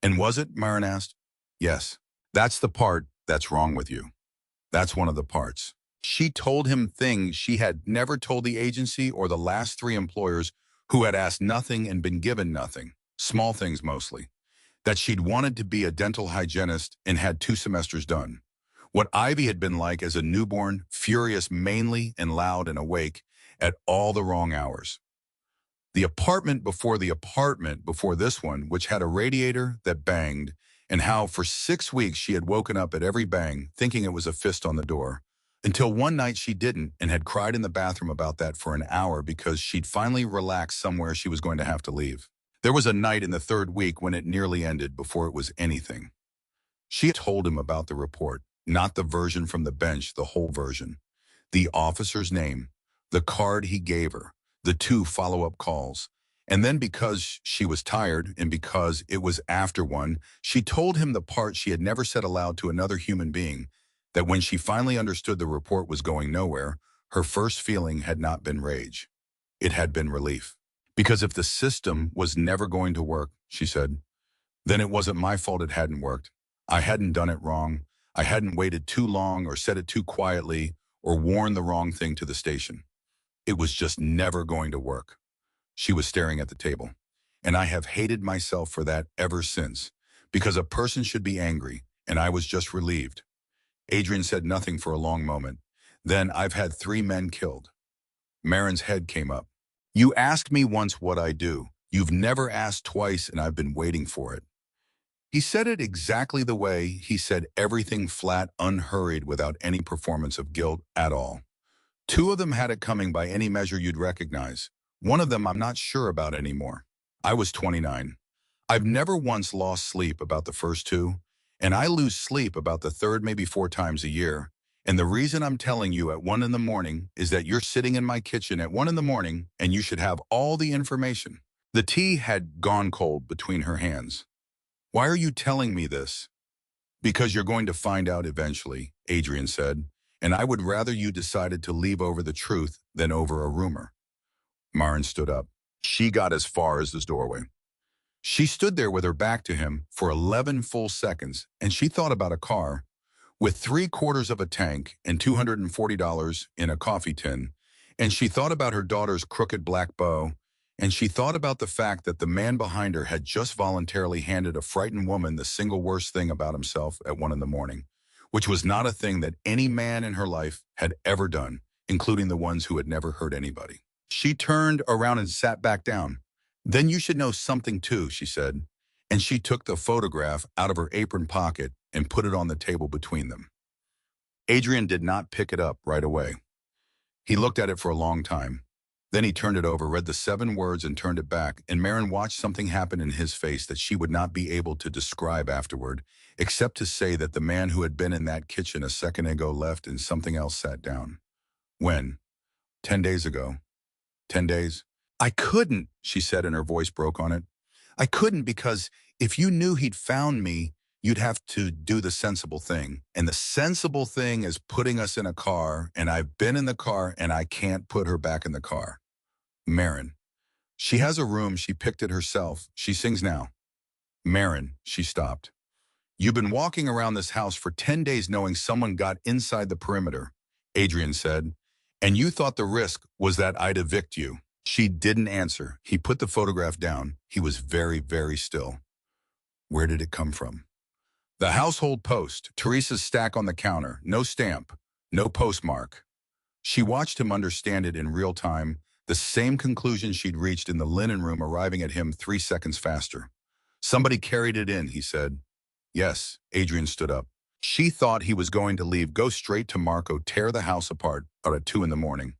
"And was it?" Marin asked. "Yes. That's the part that's wrong with you. That's one of the parts." She told him things she had never told the agency or the last 3 employers who had asked nothing and been given nothing, small things mostly. That she'd wanted to be a dental hygienist and had 2 semesters done. What Ivy had been like as a newborn, furious mainly and loud and awake at all the wrong hours. The apartment before this one, which had a radiator that banged, and how for 6 weeks she had woken up at every bang, thinking it was a fist on the door. Until one night she didn't and had cried in the bathroom about that for an hour because she'd finally relaxed somewhere she was going to have to leave. There was a night in the 3rd week when it nearly ended before it was anything. She had told him about the report, not the version from the bench, the whole version. The officer's name, the card he gave her, the 2 follow-up calls. And then because she was tired and because it was after one, she told him the part she had never said aloud to another human being, that when she finally understood the report was going nowhere, her first feeling had not been rage. It had been relief. Because if the system was never going to work, she said, then it wasn't my fault it hadn't worked. I hadn't done it wrong. I hadn't waited too long or said it too quietly or worn the wrong thing to the station. It was just never going to work. She was staring at the table. And I have hated myself for that ever since, because a person should be angry, and I was just relieved. Adrian said nothing for a long moment. Then, "I've had 3 men killed." Marin's head came up. "You asked me once what I do. You've never asked twice, and I've been waiting for it." He said it exactly the way he said everything, flat, unhurried, without any performance of guilt at all. 2 of them had it coming by any measure you'd recognize. One of them I'm not sure about anymore. I was 29. I've never once lost sleep about the first two, and I lose sleep about the third maybe 4 times a year. And the reason I'm telling you at 1 in the morning is that you're sitting in my kitchen at 1 in the morning and you should have all the information. The tea had gone cold between her hands. Why are you telling me this? Because you're going to find out eventually, Adrian said, and I would rather you decided to leave over the truth than over a rumor. Maren stood up. She got as far as the doorway. She stood there with her back to him for 11 full seconds, and she thought about a car with 3/4 of a tank and $240 in a coffee tin, and she thought about her daughter's crooked black bow, and she thought about the fact that the man behind her had just voluntarily handed a frightened woman the single worst thing about himself at 1 in the morning, which was not a thing that any man in her life had ever done, including the ones who had never hurt anybody. She turned around and sat back down. Then you should know something too, she said, and she took the photograph out of her apron pocket and put it on the table between them. Adrian did not pick it up right away. He looked at it for a long time. Then he turned it over, read the 7 words, and turned it back, and Maren watched something happen in his face that she would not be able to describe afterward, except to say that the man who had been in that kitchen a second ago left and something else sat down. When? 10 days ago. 10 days? I couldn't, she said, and her voice broke on it. I couldn't because if you knew he'd found me, you'd have to do the sensible thing. And the sensible thing is putting us in a car, and I've been in the car, and I can't put her back in the car. Maren. She has a room. She picked it herself. She sings now. Maren, she stopped. You've been walking around this house for 10 days knowing someone got inside the perimeter, Adrian said, and you thought the risk was that I'd evict you. She didn't answer. He put the photograph down. He was very, very still. Where did it come from? The household post, Teresa's stack on the counter, no stamp, no postmark. She watched him understand it in real time, the same conclusion she'd reached in the linen room arriving at him 3 seconds faster. Somebody carried it in, he said. Yes, Adrian stood up. She thought he was going to leave, go straight to Marco, tear the house apart at 2 in the morning.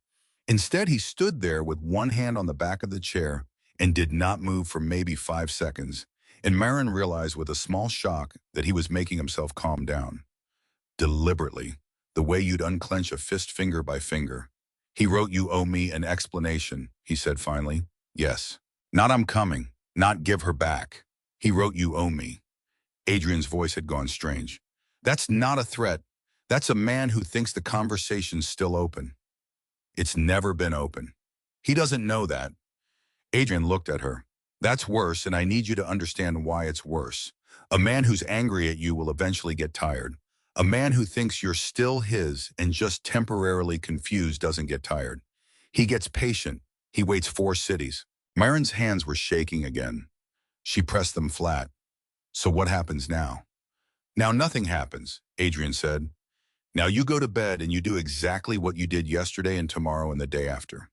Instead, he stood there with one hand on the back of the chair and did not move for maybe 5 seconds. And Maren realized with a small shock that he was making himself calm down. Deliberately, the way you'd unclench a fist finger by finger. He wrote you owe me an explanation, he said finally. Yes. Not I'm coming. Not give her back. He wrote you owe me. Adrian's voice had gone strange. That's not a threat. That's a man who thinks the conversation's still open. It's never been open. He doesn't know that. Adrian looked at her. That's worse, and I need you to understand why it's worse. A man who's angry at you will eventually get tired. A man who thinks you're still his and just temporarily confused doesn't get tired. He gets patient. He waits 4 cities. Maren's hands were shaking again. She pressed them flat. So what happens now? Now nothing happens, Adrian said. Now you go to bed and you do exactly what you did yesterday and tomorrow and the day after.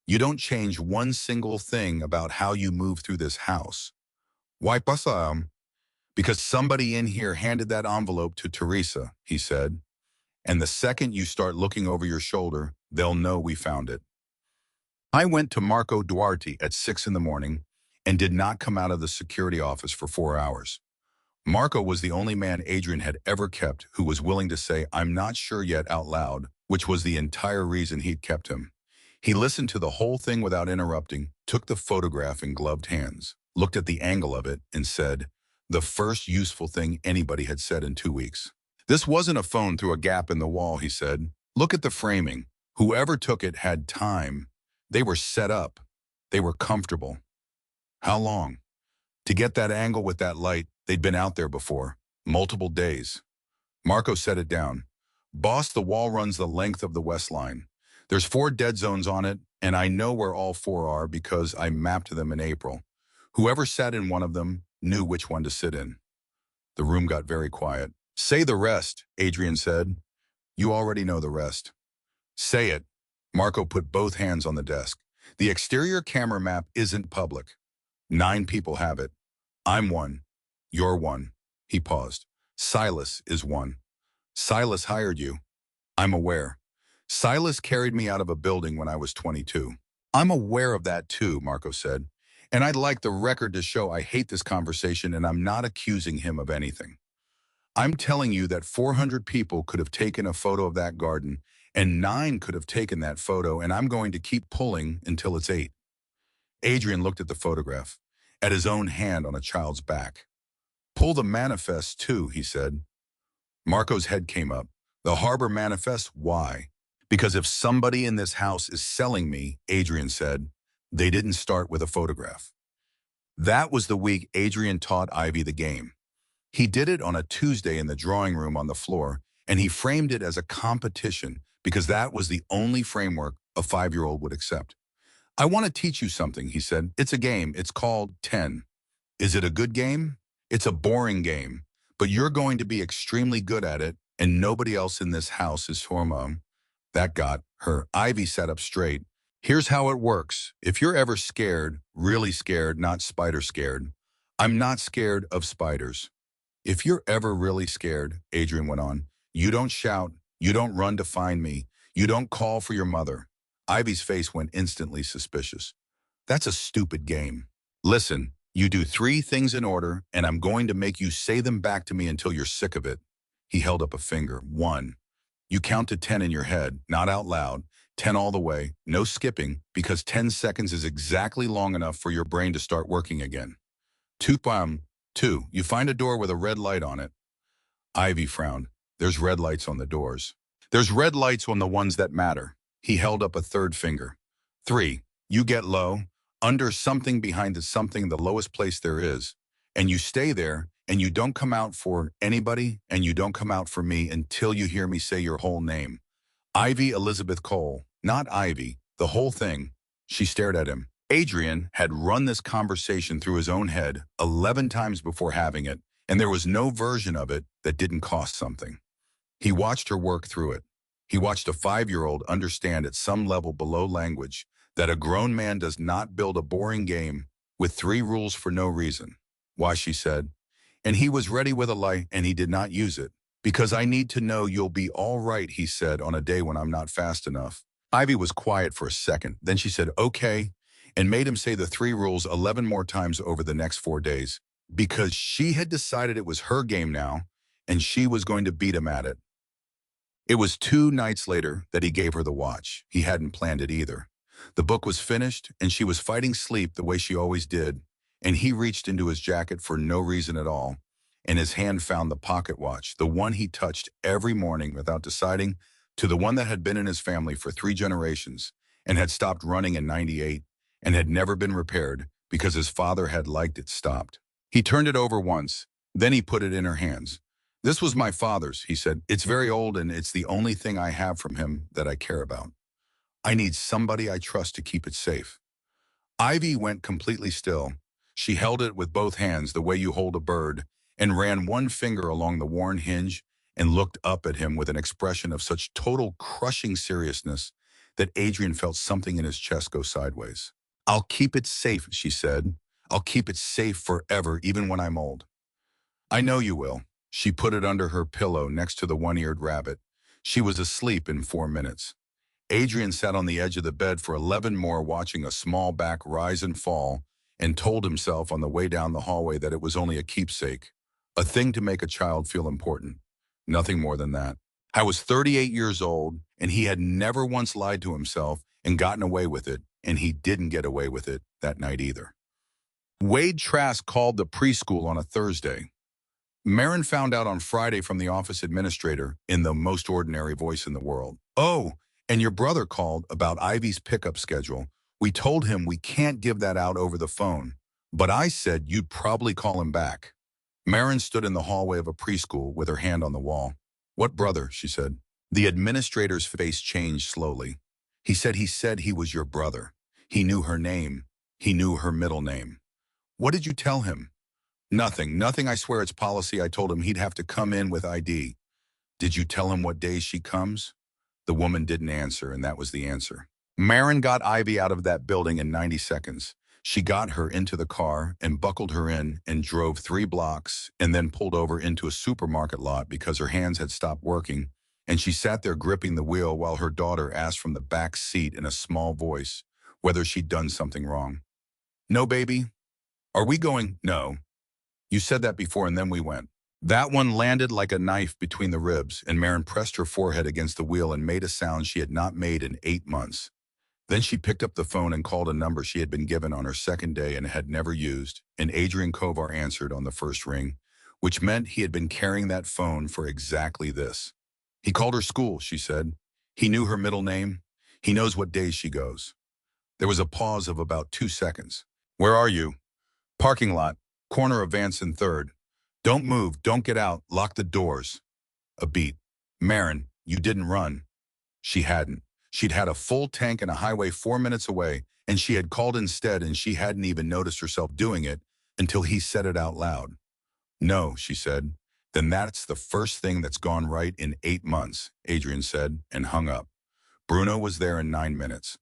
You don't change one single thing about how you move through this house. Why pasa? Because somebody in here handed that envelope to Teresa, he said. And the second you start looking over your shoulder, they'll know we found it. I went to Marco Duarte at 6 in the morning and did not come out of the security office for 4 hours. Marco was the only man Adrian had ever kept who was willing to say, I'm not sure yet out loud, which was the entire reason he'd kept him. He listened to the whole thing without interrupting, took the photograph in gloved hands, looked at the angle of it, and said, the first useful thing anybody had said in 2 weeks. This wasn't a phone through a gap in the wall, he said. Look at the framing. Whoever took it had time. They were set up. They were comfortable. How long? To get that angle with that light, they'd been out there before. Multiple days. Marco set it down. Boss, the wall runs the length of the West Line. There's 4 dead zones on it, and I know where all 4 are because I mapped them in April. Whoever sat in one of them knew which one to sit in. The room got very quiet. Say the rest, Adrian said. You already know the rest. Say it. Marco put both hands on the desk. The exterior camera map isn't public. 9 people have it. I'm one. You're one. He paused. Silas is one. Silas hired you. I'm aware. Silas carried me out of a building when I was 22. I'm aware of that too, Marco said. And I'd like the record to show I hate this conversation and I'm not accusing him of anything. I'm telling you that 400 people could have taken a photo of that garden and 9 could have taken that photo and I'm going to keep pulling until it's 8. Adrian looked at the photograph, at his own hand on a child's back. Pull the manifest too, he said. Marco's head came up. The harbor manifest, why? Because if somebody in this house is selling me, Adrian said, they didn't start with a photograph. That was the week Adrian taught Ivy the game. He did it on a Tuesday in the drawing room on the floor, and he framed it as a competition because that was the only framework a 5-year-old would accept. I want to teach you something, he said. It's a game. It's called 10. Is it a good game? It's a boring game, but you're going to be extremely good at it, and nobody else in this house is your mom. That got her. Ivy sat up straight. Here's how it works. If you're ever scared, really scared, not spider scared, I'm not scared of spiders. If you're ever really scared, Adrian went on, you don't shout, you don't run to find me, you don't call for your mother. Ivy's face went instantly suspicious. That's a stupid game. Listen, you do 3 things in order, and I'm going to make you say them back to me until you're sick of it. He held up a finger. 1. You count to 10 in your head, not out loud. 10 all the way, no skipping, because 10 seconds is exactly long enough for your brain to start working again. 2. 2. You find a door with a red light on it. Ivy frowned. There's red lights on the doors. There's red lights on the ones that matter. He held up a 3rd finger. 3. You get low, under something behind the something, the lowest place there is. And you stay there, and you don't come out for anybody, and you don't come out for me until you hear me say your whole name. Ivy Elizabeth Cole, not Ivy, the whole thing. She stared at him. Adrian had run this conversation through his own head 11 times before having it, and there was no version of it that didn't cost something. He watched her work through it. He watched a 5-year-old understand at some level below language that a grown man does not build a boring game with 3 rules for no reason. Why, she said. And he was ready with a light, and he did not use it. Because I need to know you'll be all right, he said, on a day when I'm not fast enough. Ivy was quiet for a second. Then she said, okay, and made him say the 3 rules 11 more times over the next 4 days. Because she had decided it was her game now, and she was going to beat him at it. It was 2 nights later that he gave her the watch. He hadn't planned it either. The book was finished, and she was fighting sleep the way she always did, and he reached into his jacket for no reason at all, and his hand found the pocket watch, the one he touched every morning without deciding, to the one that had been in his family for 3 generations and had stopped running in '98 and had never been repaired because his father had liked it stopped. He turned it over once, then he put it in her hands. This was my father's, he said. It's very old and it's the only thing I have from him that I care about. I need somebody I trust to keep it safe. Ivy went completely still. She held it with both hands the way you hold a bird and ran one finger along the worn hinge and looked up at him with an expression of such total crushing seriousness that Adrian felt something in his chest go sideways. I'll keep it safe, she said. I'll keep it safe forever, even when I'm old. I know you will. She put it under her pillow next to the one-eared rabbit. She was asleep in 4 minutes. Adrian sat on the edge of the bed for 11 more watching a small back rise and fall and told himself on the way down the hallway that it was only a keepsake, a thing to make a child feel important. Nothing more than that. I was 38 years old, and he had never once lied to himself and gotten away with it, and he didn't get away with it that night either. Wade Trask called the preschool on a Thursday. Marin found out on Friday from the office administrator in the most ordinary voice in the world. Oh, and your brother called about Ivy's pickup schedule. We told him we can't give that out over the phone, but I said you'd probably call him back. Marin stood in the hallway of a preschool with her hand on the wall. What brother? She said. The administrator's face changed slowly. He said he was your brother. He knew her name. He knew her middle name. What did you tell him? Nothing. I swear it's policy. I told him he'd have to come in with ID. Did you tell him what days she comes? The woman didn't answer, and that was the answer. Marin got Ivy out of that building in 90 seconds. She got her into the car and buckled her in and drove 3 blocks and then pulled over into a supermarket lot because her hands had stopped working, and she sat there gripping the wheel while her daughter asked from the back seat in a small voice, whether she'd done something wrong. No, baby. Are we going? No. You said that before and then we went. That one landed like a knife between the ribs, and Marin pressed her forehead against the wheel and made a sound she had not made in 8 months. Then she picked up the phone and called a number she had been given on her second day and had never used, and Adrian Kovar answered on the first ring, which meant he had been carrying that phone for exactly this. He called her school, she said. He knew her middle name. He knows what days she goes. There was a pause of about 2 seconds. Where are you? Parking lot, corner of Vance and 3rd. Don't move, don't get out, lock the doors. A beat. Marin, you didn't run. She hadn't. She'd had a full tank and a highway 4 minutes away, and she had called instead, and she hadn't even noticed herself doing it until he said it out loud. No, she said. Then that's the first thing that's gone right in 8 months, Adrian said, and hung up. Bruno was there in 9 minutes.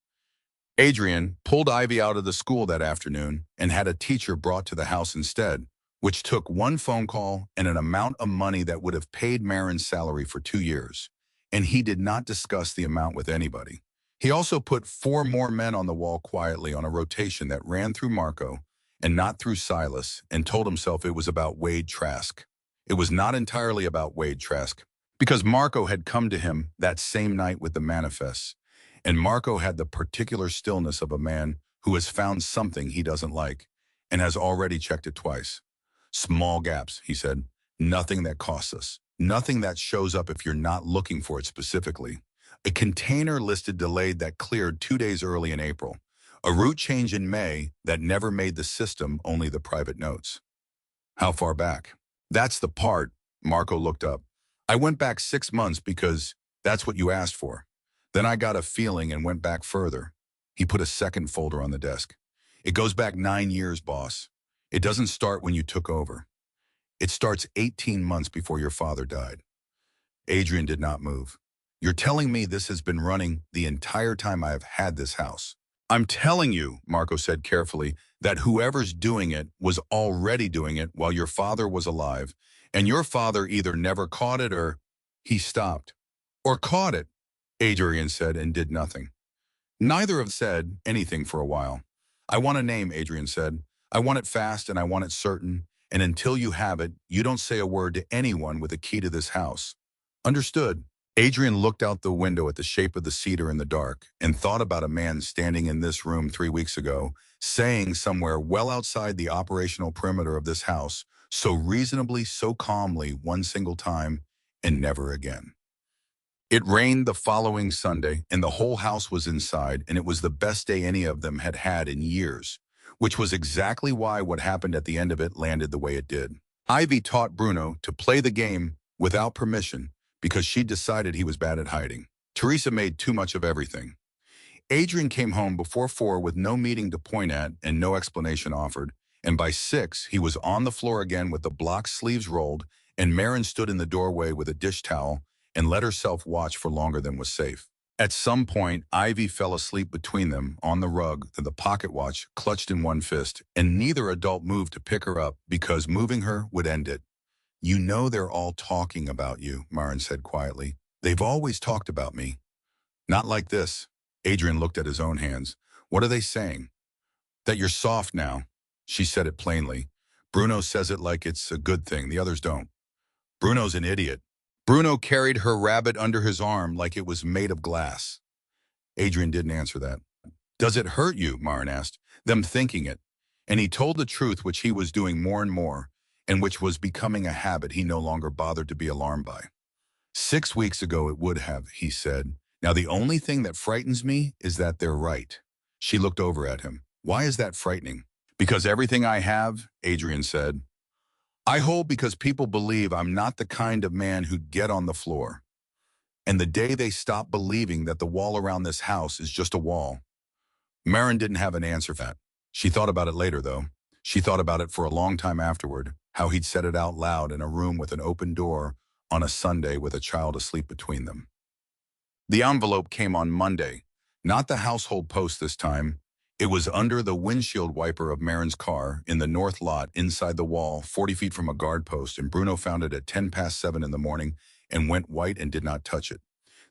Adrian pulled Ivy out of the school that afternoon and had a teacher brought to the house instead, which took one phone call and an amount of money that would have paid Marin's salary for 2 years. And he did not discuss the amount with anybody. He also put 4 more men on the wall quietly on a rotation that ran through Marco and not through Silas, and told himself it was about Wade Trask. It was not entirely about Wade Trask, because Marco had come to him that same night with the manifests, and Marco had the particular stillness of a man who has found something he doesn't like and has already checked it twice. Small gaps, he said. Nothing that costs us. Nothing that shows up if you're not looking for it specifically. A container listed delayed that cleared 2 days early in April. A route change in May that never made the system, only the private notes. How far back? That's the part. Marco looked up. I went back 6 months because that's what you asked for. Then I got a feeling and went back further. He put a second folder on the desk. It goes back 9 years, boss. It doesn't start when you took over. It starts 18 months before your father died. Adrian did not move. You're telling me this has been running the entire time I have had this house? I'm telling you, Marco said carefully, that whoever's doing it was already doing it while your father was alive, and your father either never caught it or he stopped. Or caught it, Adrian said, and did nothing. Neither of said anything for a while. I want a name, Adrian said. I want it fast and I want it certain, and until you have it, you don't say a word to anyone with a key to this house. Understood. Adrian looked out the window at the shape of the cedar in the dark and thought about a man standing in this room 3 weeks ago, saying somewhere well outside the operational perimeter of this house, so reasonably, so calmly, one single time, and never again. It rained the following Sunday, and the whole house was inside, and it was the best day any of them had had in years, which was exactly why what happened at the end of it landed the way it did. Ivy taught Bruno to play the game without permission, because she decided he was bad at hiding. Teresa made too much of everything. Adrian came home before 4 with no meeting to point at and no explanation offered, and by 6 he was on the floor again with the block sleeves rolled, and Marin stood in the doorway with a dish towel and let herself watch for longer than was safe. At some point, Ivy fell asleep between them on the rug, the pocket watch clutched in one fist, and neither adult moved to pick her up because moving her would end it. You know they're all talking about you, Marin said quietly. They've always talked about me. Not like this. Adrian looked at his own hands. What are they saying? That you're soft now. She said it plainly. Bruno says it like it's a good thing. The others don't. Bruno's an idiot. Bruno carried her rabbit under his arm like it was made of glass. Adrian didn't answer that. Does it hurt you? Marin asked, them thinking it. And he told the truth, which he was doing more and more, and which was becoming a habit he no longer bothered to be alarmed by. 6 weeks ago it would have, he said. Now the only thing that frightens me is that they're right. She looked over at him. Why is that frightening? Because everything I have, Adrian said. I hold because people believe I'm not the kind of man who'd get on the floor. And the day they stop believing that the wall around this house is just a wall. Marin didn't have an answer for that. She thought about it later, though. She thought about it for a long time afterward, how he'd said it out loud in a room with an open door on a Sunday with a child asleep between them. The envelope came on Monday, not the household post this time. It was under the windshield wiper of Marin's car in the north lot inside the wall, 40 feet from a guard post, and Bruno found it at 7:10 in the morning and went white and did not touch it.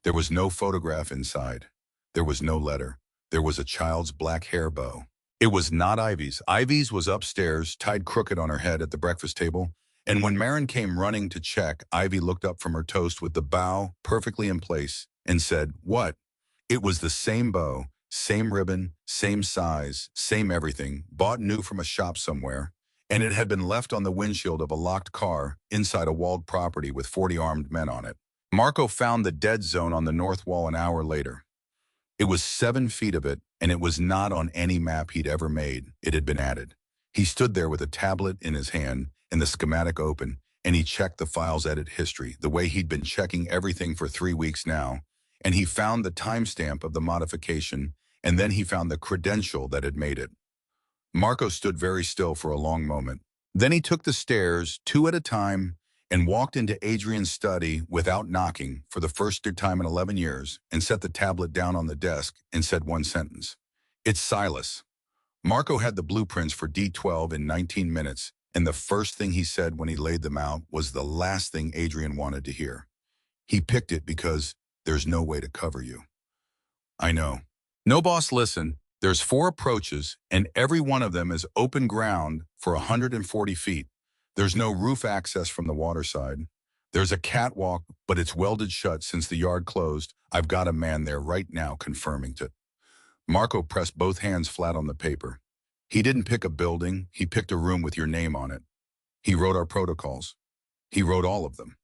There was no photograph inside. There was no letter. there was a child's black hair bow. It was not Ivy's. Ivy's was upstairs, tied crooked on her head at the breakfast table, and when Marin came running to check, Ivy looked up from her toast with the bow perfectly in place and said, "What?" It was the same bow, same ribbon, same size, same everything, bought new from a shop somewhere, and it had been left on the windshield of a locked car inside a walled property with 40 armed men on it. Marco found the dead zone on the north wall an hour later. It was 7 feet of it, and it was not on any map he'd ever made. It had been added. He stood there with a tablet in his hand and the schematic open, and he checked the file's edit history, the way he'd been checking everything for 3 weeks now, and he found the timestamp of the modification, and then he found the credential that had made it. Marco stood very still for a long moment. Then he took the stairs, 2 at a time, and walked into Adrian's study without knocking for the first time in 11 years and set the tablet down on the desk and said one sentence. "It's Silas." Marco had the blueprints for D12 in 19 minutes, and the first thing he said when he laid them out was the last thing Adrian wanted to hear. He picked it because there's no way to cover you. "I know." "No, boss, listen. There's 4 approaches, and every one of them is open ground for 140 feet. There's no roof access from the water side. There's a catwalk, but it's welded shut since the yard closed. I've got a man there right now confirming it." Marco pressed both hands flat on the paper. "He didn't pick a building. He picked a room with your name on it. He wrote our protocols. He wrote all of them."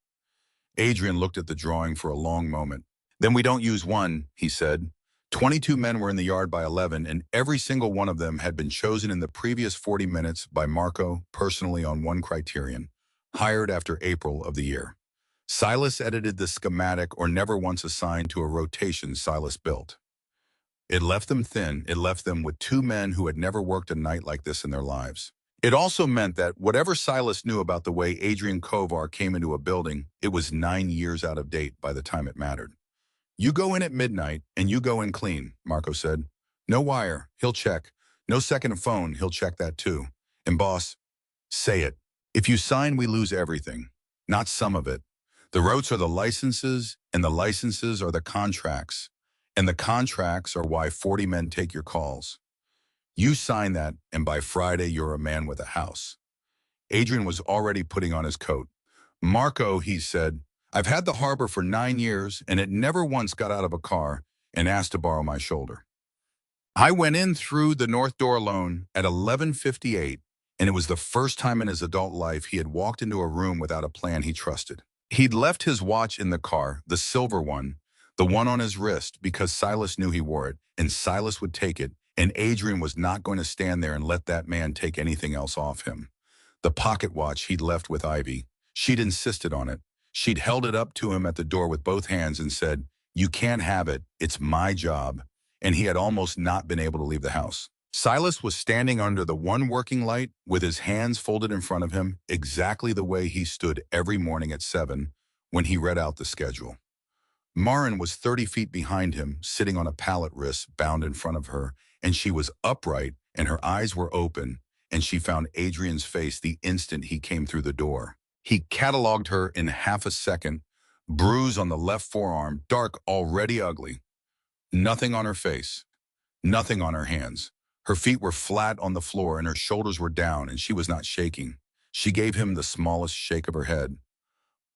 Adrian looked at the drawing for a long moment. "Then we don't use one," he said. 22 men were in the yard by 11, and every single one of them had been chosen in the previous 40 minutes by Marco personally on one criterion: hired after April of the year. Silas edited the schematic or never once assigned to a rotation Silas built. It left them thin. It left them with 2 men who had never worked a night like this in their lives. It also meant that whatever Silas knew about the way Adrian Kovar came into a building, it was 9 years out of date by the time it mattered. "You go in at midnight, and you go in clean," Marco said. "No wire, he'll check. No second phone, he'll check that too. And boss, say it. If you sign, we lose everything. Not some of it. The roads are the licenses, and the licenses are the contracts. And the contracts are why 40 men take your calls. You sign that, and by Friday, you're a man with a house." Adrian was already putting on his coat. "Marco," he said, "I've had the harbor for 9 years, and it never once got out of a car and asked to borrow my shoulder. I went in through the north door alone at 11:58, and it was the first time in his adult life he had walked into a room without a plan he trusted. He'd left his watch in the car, the silver one, the one on his wrist, because Silas knew he wore it, and Silas would take it, and Adrian was not going to stand there and let that man take anything else off him. The pocket watch he'd left with Ivy, she'd insisted on it. She'd held it up to him at the door with both hands and said, "You can't have it, it's my job," and he had almost not been able to leave the house. Silas was standing under the one working light with his hands folded in front of him, exactly the way he stood every morning at 7 when he read out the schedule. Marin was 30 feet behind him, sitting on a pallet wrist bound in front of her, and she was upright and her eyes were open, and she found Adrian's face the instant he came through the door. He cataloged her in half a second: bruise on the left forearm, dark, already ugly. Nothing on her face. Nothing on her hands. Her feet were flat on the floor and her shoulders were down, and she was not shaking. She gave him the smallest shake of her head.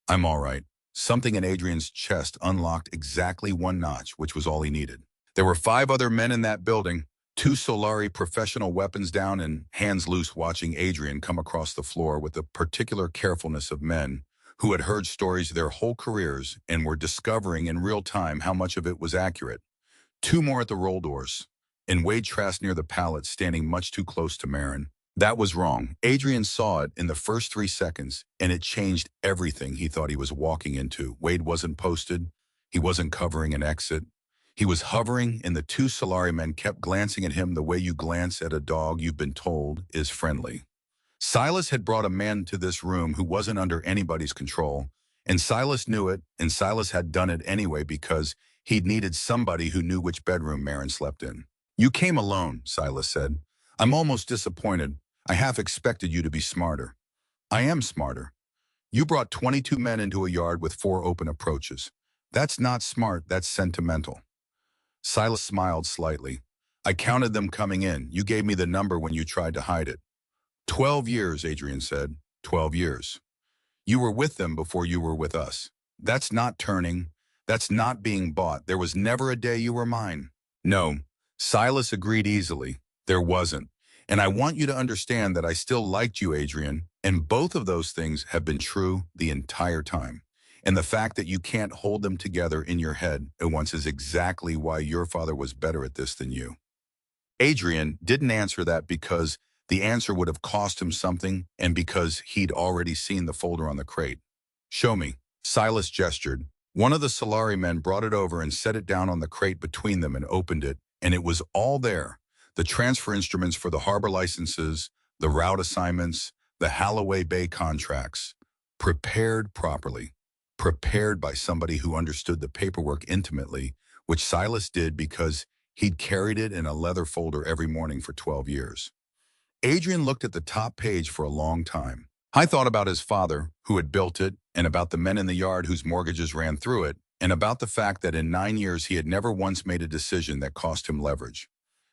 "I'm all right." Something in Adrian's chest unlocked exactly one notch, which was all he needed. There were 5 other men in that building, 2 Solari professional weapons down and hands loose, watching Adrian come across the floor with the particular carefulness of men who had heard stories their whole careers and were discovering in real time how much of it was accurate. 2 more at the roll doors, and Wade Trask near the pallet, standing much too close to Marin. That was wrong. Adrian saw it in the first 3 seconds, and it changed everything he thought he was walking into. Wade wasn't posted. He wasn't covering an exit. He was hovering, and the 2 Solari men kept glancing at him the way you glance at a dog you've been told is friendly. Silas had brought a man to this room who wasn't under anybody's control, and Silas knew it, and Silas had done it anyway because he'd needed somebody who knew which bedroom Marin slept in. "You came alone," Silas said. "I'm almost disappointed. I half expected you to be smarter." "I am smarter. You brought 22 men into a yard with 4 open approaches. That's not smart, that's sentimental." Silas smiled slightly. I counted them coming in. You gave me the number when you tried to hide it. 12 years, Adrian said. 12 years. You were with them before you were with us. That's not turning. That's not being bought. There was never a day you were mine. No, Silas agreed easily. There wasn't. And I want you to understand that I still liked you, Adrian, and both of those things have been true the entire time. And the fact that you can't hold them together in your head at once is exactly why your father was better at this than you. Adrian didn't answer that because the answer would have cost him something and because he'd already seen the folder on the crate. Show me. Silas gestured. One of the Solari men brought it over and set it down on the crate between them and opened it, and it was all there. The transfer instruments for the harbor licenses, the route assignments, the Halloway Bay contracts. Prepared properly. Prepared by somebody who understood the paperwork intimately, which Silas did because he'd carried it in a leather folder every morning for 12 years. Adrian looked at the top page for a long time. I thought about his father, who had built it, and about the men in the yard whose mortgages ran through it, and about the fact that in 9 years he had never once made a decision that cost him leverage.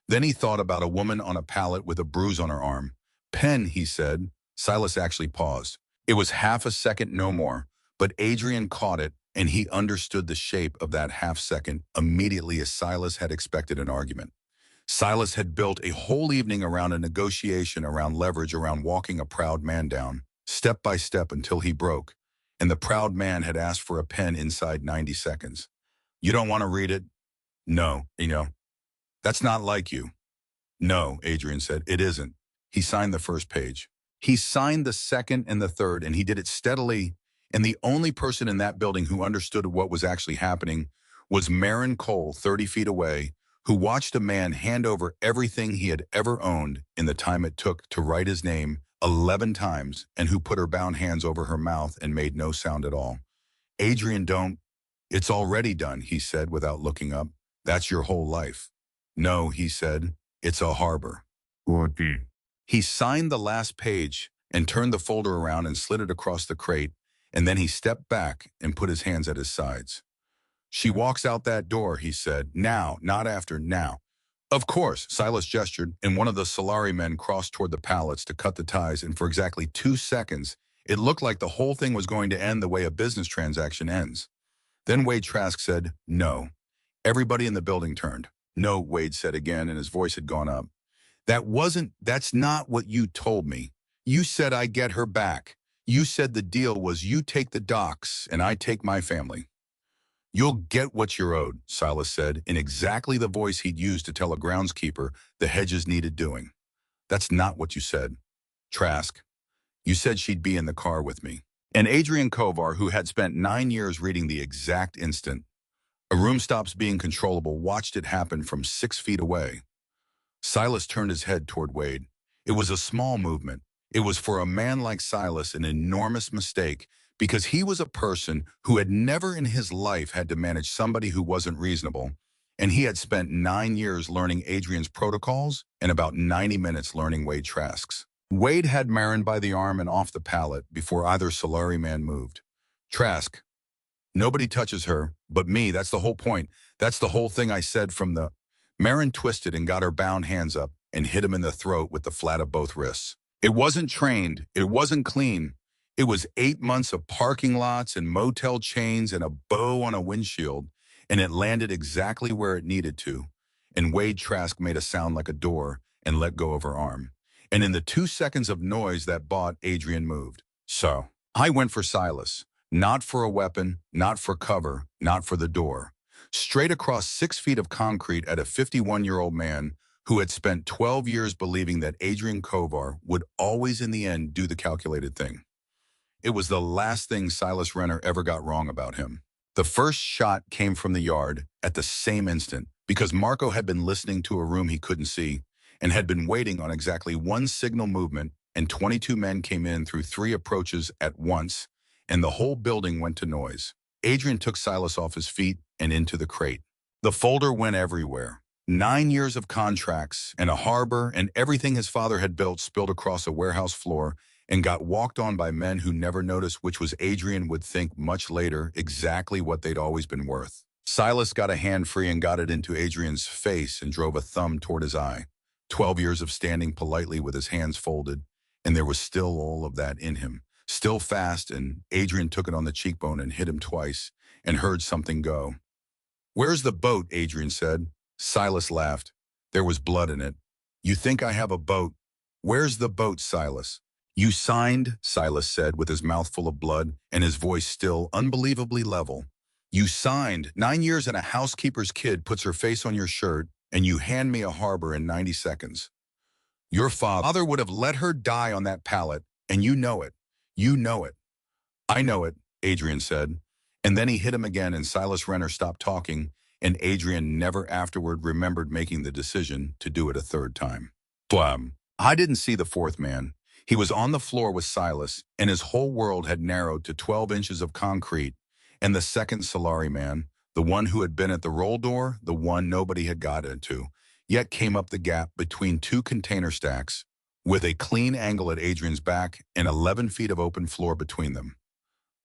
Then he thought about a woman on a pallet with a bruise on her arm. Pen, he said. Silas actually paused. It was half a second, no more, but Adrian caught it, and he understood the shape of that half second immediately as Silas had expected an argument. Silas had built a whole evening around a negotiation, around leverage, around walking a proud man down, step by step until he broke, and the proud man had asked for a pen inside 90 seconds. You don't want to read it? No, that's not like you. No, Adrian said, it isn't. He signed the first page. He signed the second and the third, and he did it steadily, and the only person in that building who understood what was actually happening was Marin Cole, 30 feet away, who watched a man hand over everything he had ever owned in the time it took to write his name 11 times, and who put her bound hands over her mouth and made no sound at all. Adrian, don't. It's already done, he said without looking up. That's your whole life. No, he said, it's a harbor. What? He signed the last page and turned the folder around and slid it across the crate, and then he stepped back and put his hands at his sides. She walks out that door, he said. Now, not after, now. Of course, Silas gestured, and one of the Solari men crossed toward the pallets to cut the ties, and for exactly 2 seconds, it looked like the whole thing was going to end the way a business transaction ends. Then Wade Trask said, no. Everybody in the building turned. No, Wade said again, and his voice had gone up. That's not what you told me. You said I get her back. You said the deal was you take the docks and I take my family. You'll get what you're owed, Silas said, in exactly the voice he'd used to tell a groundskeeper the hedges needed doing. That's not what you said. Trask, you said she'd be in the car with me. And Adrian Kovar, who had spent 9 years reading the exact instant a room stops being controllable, watched it happen from 6 feet away. Silas turned his head toward Wade. It was a small movement. It was for a man like Silas an enormous mistake, because he was a person who had never in his life had to manage somebody who wasn't reasonable, and he had spent 9 years learning Adrian's protocols and about 90 minutes learning Wade Trask's. Wade had Marin by the arm and off the pallet before either Solari man moved. Trask, nobody touches her but me. That's the whole point. That's the whole thing I said from the... Marin twisted and got her bound hands up and hit him in the throat with the flat of both wrists. It wasn't trained. It wasn't clean. It was 8 months of parking lots and motel chains and a bow on a windshield, and it landed exactly where it needed to. And Wade Trask made a sound like a door and let go of her arm. And in the 2 seconds of noise that bought, Adrian moved. So I went for Silas. Not for a weapon, not for cover, not for the door. Straight across 6 feet of concrete at a 51-year-old man who had spent 12 years believing that Adrian Kovar would always in the end do the calculated thing. It was the last thing Silas Renner ever got wrong about him. The first shot came from the yard at the same instant because Marco had been listening to a room he couldn't see and had been waiting on exactly one signal movement, and 22 men came in through 3 approaches at once, and the whole building went to noise. Adrian took Silas off his feet and into the crate. The folder went everywhere. 9 years of contracts and a harbor and everything his father had built spilled across a warehouse floor and got walked on by men who never noticed which was Adrian would think much later exactly what they'd always been worth. Silas got a hand free and got it into Adrian's face and drove a thumb toward his eye. 12 years of standing politely with his hands folded, and there was still all of that in him. Still fast, and Adrian took it on the cheekbone and hit him twice, and heard something go. "Where's the boat?" Adrian said. Silas laughed. "There was blood in it." "You think I have a boat?" "Where's the boat, Silas?" "You signed," Silas said with his mouth full of blood and his voice still unbelievably level. "You signed. 9 years and a housekeeper's kid puts her face on your shirt, and you hand me a harbor in 90 seconds. Your father would have let her die on that pallet, and you know it. You know it." "I know it," Adrian said. And then he hit him again, and Silas Renner stopped talking, and Adrian never afterward remembered making the decision to do it a third time. Blam. I didn't see the fourth man. He was on the floor with Silas, and his whole world had narrowed to 12 inches of concrete, and the second Solari man, the one who had been at the roll door, the one nobody had got into, yet came up the gap between two container stacks, with a clean angle at Adrian's back and 11 feet of open floor between them.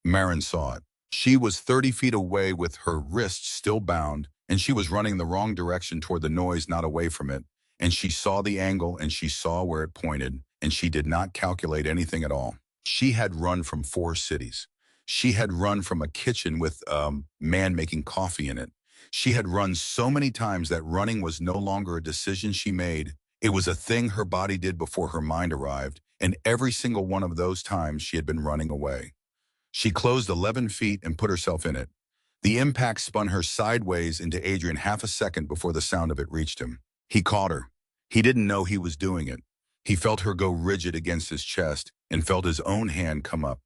Marin saw it. She was 30 feet away with her wrists still bound, and she was running the wrong direction toward the noise, not away from it. And she saw the angle, and she saw where it pointed, and she did not calculate anything at all. She had run from 4 cities. She had run from a kitchen with a man making coffee in it. She had run so many times that running was no longer a decision she made. It was a thing her body did before her mind arrived, and every single one of those times she had been running away. She closed 11 feet and put herself in it. The impact spun her sideways into Adrian half a second before the sound of it reached him. He caught her. He didn't know he was doing it. He felt her go rigid against his chest and felt his own hand come up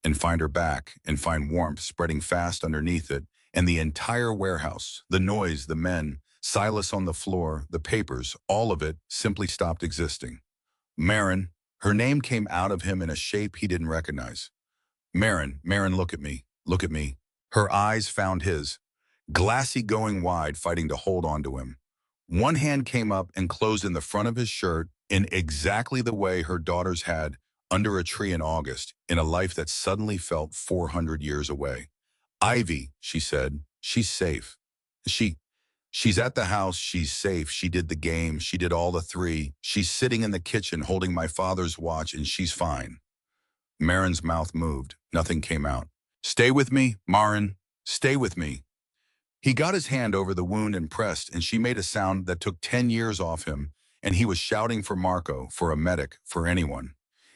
and find her back and find warmth spreading fast underneath it, and the entire warehouse, the noise, the men, Silas on the floor, the papers, all of it simply stopped existing. Marin, her name came out of him in a shape he didn't recognize. "Marin, Marin, look at me, look at me." Her eyes found his, glassy, going wide, fighting to hold on to him. One hand came up and closed in the front of his shirt in exactly the way her daughters had under a tree in August, in a life that suddenly felt 400 years away. "Ivy," she said, "she's safe. She's at the house, she's safe, she did the game, she did all the 3. She's sitting in the kitchen holding my father's watch, and she's fine." Marin's mouth moved. Nothing came out. "Stay with me, Marin. Stay with me." He got his hand over the wound and pressed, and she made a sound that took 10 years off him, and he was shouting for Marco, for a medic, for anyone.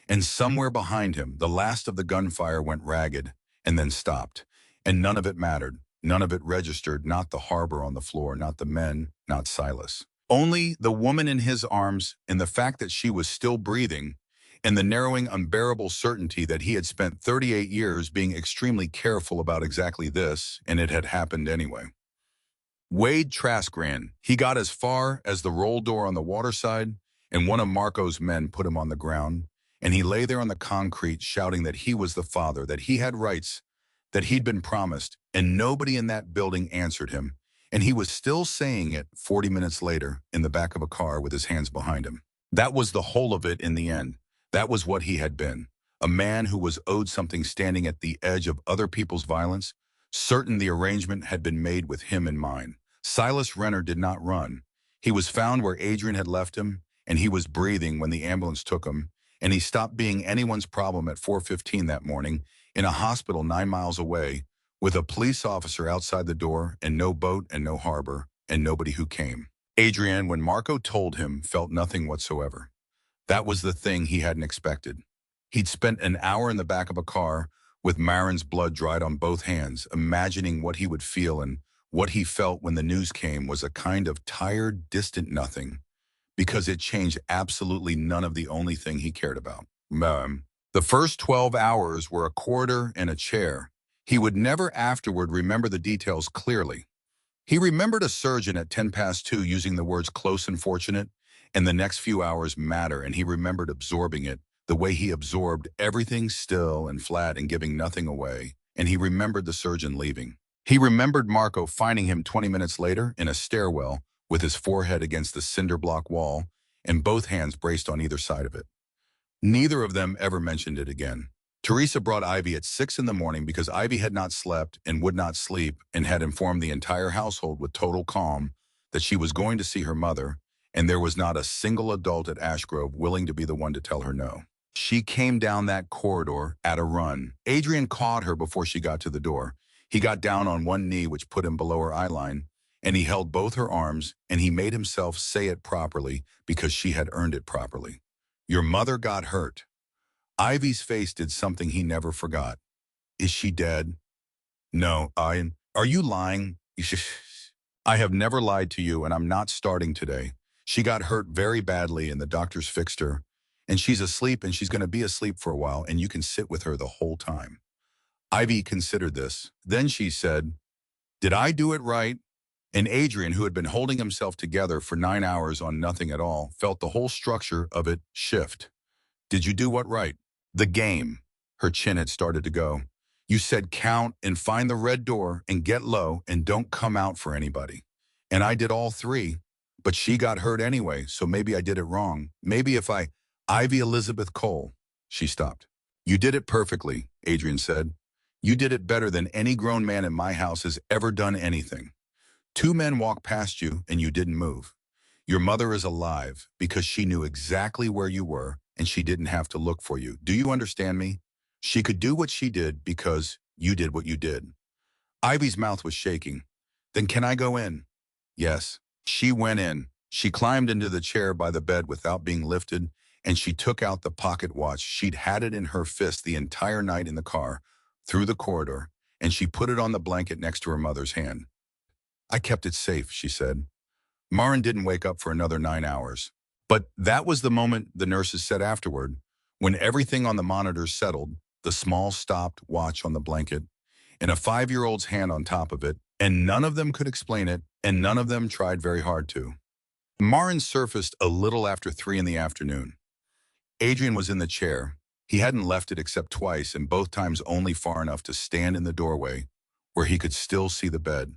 And somewhere behind him, the last of the gunfire went ragged, and then stopped. And none of it mattered. None of it registered, not the harbor on the floor, not the men, not Silas. Only the woman in his arms, and the fact that she was still breathing, and the narrowing, unbearable certainty that he had spent 38 years being extremely careful about exactly this, and it had happened anyway. Wade Trask ran. He got as far as the roll door on the water side, and one of Marco's men put him on the ground, and he lay there on the concrete shouting that he was the father, that he had rights, that he'd been promised, and nobody in that building answered him, and he was still saying it 40 minutes later in the back of a car with his hands behind him. That was the whole of it in the end. That was what he had been, a man who was owed something, standing at the edge of other people's violence, certain the arrangement had been made with him in mind. Silas Renner did not run. He was found where Adrian had left him, and he was breathing when the ambulance took him, and he stopped being anyone's problem at 4:15 that morning in a hospital 9 miles away, with a police officer outside the door, and no boat and no harbor, and nobody who came. Adrian, when Marco told him, felt nothing whatsoever. That was the thing he hadn't expected. He'd spent an hour in the back of a car with Marin's blood dried on both hands, imagining what he would feel, and what he felt when the news came was a kind of tired, distant nothing, because it changed absolutely none of the only thing he cared about. The first 12 hours were a corridor and a chair. He would never afterward remember the details clearly. He remembered a surgeon at 2:10 using the words "close and fortunate," and the next few hours matter, and he remembered absorbing it, the way he absorbed everything still and flat and giving nothing away, and he remembered the surgeon leaving. He remembered Marco finding him 20 minutes later in a stairwell with his forehead against the cinder block wall and both hands braced on either side of it. Neither of them ever mentioned it again. Teresa brought Ivy at 6 in the morning because Ivy had not slept and would not sleep and had informed the entire household with total calm that she was going to see her mother, and there was not a single adult at Ashgrove willing to be the one to tell her no. She came down that corridor at a run. Adrian caught her before she got to the door. He got down on one knee, which put him below her eyeline, and he held both her arms, and he made himself say it properly because she had earned it properly. Your mother got hurt. Ivy's face did something he never forgot. Is she dead? No, are you lying? I have never lied to you, and I'm not starting today. She got hurt very badly, and the doctors fixed her. And she's asleep, and she's going to be asleep for a while, and you can sit with her the whole time. Ivy considered this. Then she said, did I do it right? And Adrian, who had been holding himself together for 9 hours on nothing at all, felt the whole structure of it shift. Did you do what right? The game. Her chin had started to go. You said count and find the red door and get low and don't come out for anybody. And I did all three, but she got hurt anyway, so maybe I did it wrong. Maybe if Ivy Elizabeth Cole. She stopped. You did it perfectly, Adrian said. You did it better than any grown man in my house has ever done anything. 2 men walked past you and you didn't move. Your mother is alive because she knew exactly where you were and she didn't have to look for you. Do you understand me? She could do what she did because you did what you did. Ivy's mouth was shaking. Then can I go in? Yes. She went in. She climbed into the chair by the bed without being lifted, and she took out the pocket watch. She'd had it in her fist the entire night in the car, through the corridor, and she put it on the blanket next to her mother's hand. I kept it safe, she said. Maren didn't wake up for another 9 hours. But that was the moment, the nurses said afterward, when everything on the monitors settled, the small stopped watch on the blanket, and a 5-year-old's hand on top of it, and none of them could explain it, and none of them tried very hard to. Maren surfaced a little after 3 in the afternoon. Adrian was in the chair. He hadn't left it except twice, and both times only far enough to stand in the doorway, where he could still see the bed.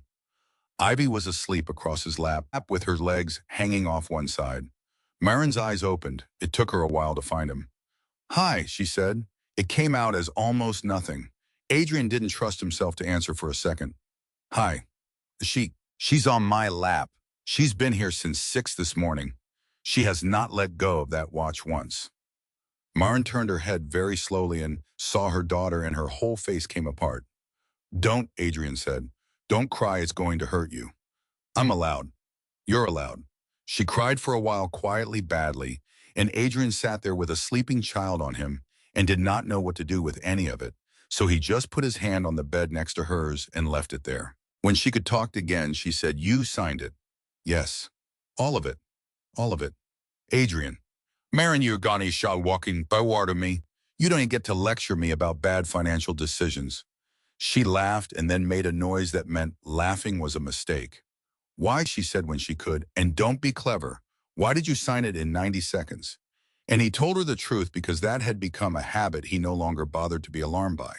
Ivy was asleep across his lap, with her legs hanging off one side. Maren's eyes opened. It took her a while to find him. Hi, she said. It came out as almost nothing. Adrian didn't trust himself to answer for a second. Hi. She's on my lap. She's been here since 6 this morning. She has not let go of that watch once. Maren turned her head very slowly and saw her daughter, and her whole face came apart. Don't, Adrian said. Don't cry, it's going to hurt you. I'm allowed. You're allowed. She cried for a while quietly, badly, and Adrian sat there with a sleeping child on him and did not know what to do with any of it, so he just put his hand on the bed next to hers and left it there. When she could talk again, she said, You signed it. Yes. All of it. All of it. Adrian. Maren, you're gonna shot walking by water me. You don't get to lecture me about bad financial decisions. She laughed and then made a noise that meant laughing was a mistake. Why, she said when she could, and don't be clever. Why did you sign it in 90 seconds? And he told her the truth because that had become a habit he no longer bothered to be alarmed by.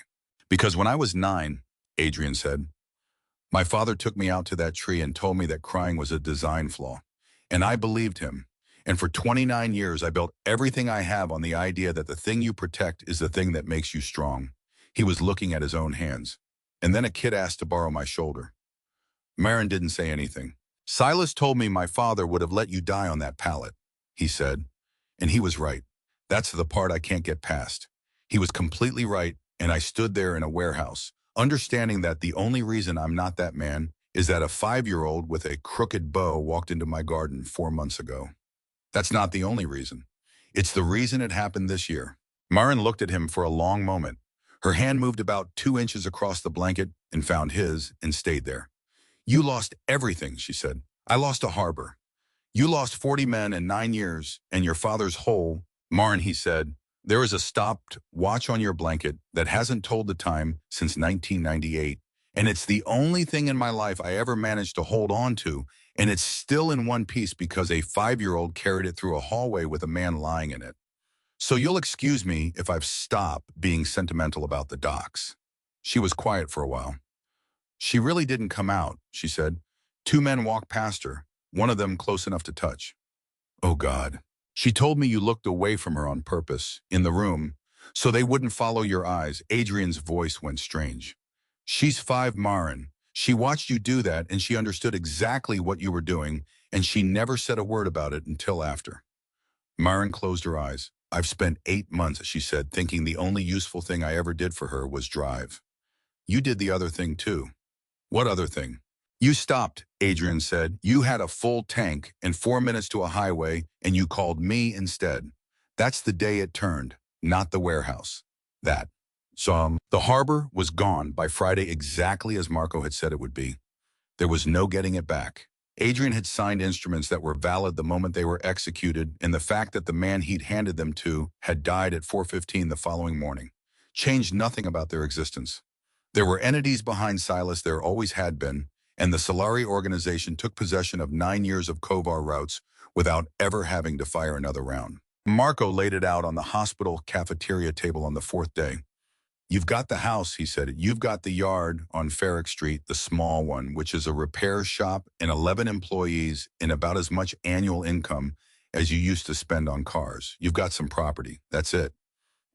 Because when I was 9, Adrian said, my father took me out to that tree and told me that crying was a design flaw. And I believed him. And for 29 years, I built everything I have on the idea that the thing you protect is the thing that makes you strong. He was looking at his own hands. And then a kid asked to borrow my shoulder. Maren didn't say anything. Silas told me my father would have let you die on that pallet, he said. And he was right. That's the part I can't get past. He was completely right, and I stood there in a warehouse, understanding that the only reason I'm not that man is that a 5-year-old with a crooked bow walked into my garden 4 months ago. That's not the only reason. It's the reason it happened this year. Maren looked at him for a long moment. Her hand moved about 2 inches across the blanket and found his and stayed there. You lost everything, she said. I lost a harbor. You lost 40 men in 9 years, and your father's whole. Maren, he said, there is a stopped watch on your blanket that hasn't told the time since 1998, and it's the only thing in my life I ever managed to hold on to, and it's still in one piece because a 5-year-old carried it through a hallway with a man lying in it. So you'll excuse me if I've stopped being sentimental about the docks. She was quiet for a while. She really didn't come out, she said. 2 men walked past her, one of them close enough to touch. Oh, God. She told me you looked away from her on purpose, in the room, So they wouldn't follow your eyes. Adrian's voice went strange. She's 5, Marin. She watched you do that and she understood exactly what you were doing, and she never said a word about it until after. Marin closed her eyes. I've spent 8 months, she said, thinking the only useful thing I ever did for her was drive. You did the other thing too. What other thing? You stopped, Adrian said. You had a full tank and 4 minutes to a highway, and you called me instead. That's the day it turned, not the warehouse. That. So, the harbor was gone by Friday exactly as Marco had said it would be. There was no getting it back. Adrian had signed instruments that were valid the moment they were executed, and the fact that the man he'd handed them to had died at 4:15 the following morning changed nothing about their existence. There were entities behind Silas, there always had been, and the Solari organization took possession of 9 years of Kovar routes without ever having to fire another round. Marco laid it out on the hospital cafeteria table on the 4th day. You've got the house, he said. You've got the yard on Ferrick Street, the small one, which is a repair shop and 11 employees and about as much annual income as you used to spend on cars. You've got some property. That's it.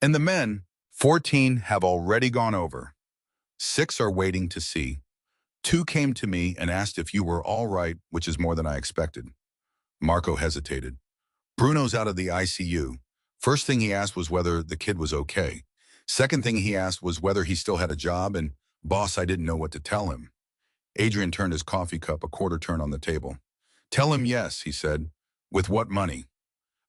And the men, 14, have already gone over. 6 are waiting to see. 2 came to me and asked if you were all right, which is more than I expected. Marco hesitated. Bruno's out of the ICU. First thing he asked was whether the kid was okay. Second thing he asked was whether he still had a job, and, boss, I didn't know what to tell him. Adrian turned his coffee cup a quarter turn on the table. Tell him yes, he said. With what money?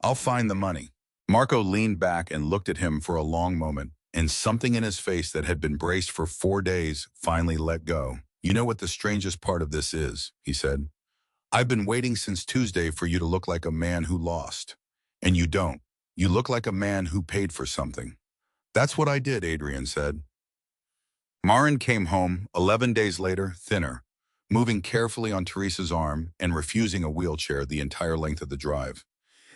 I'll find the money. Marco leaned back and looked at him for a long moment, and something in his face that had been braced for 4 days finally let go. You know what the strangest part of this is, he said. I've been waiting since Tuesday for you to look like a man who lost. And you don't. You look like a man who paid for something. That's what I did, Adrian said. Marin came home 11 days later, thinner, moving carefully on Teresa's arm and refusing a wheelchair the entire length of the drive.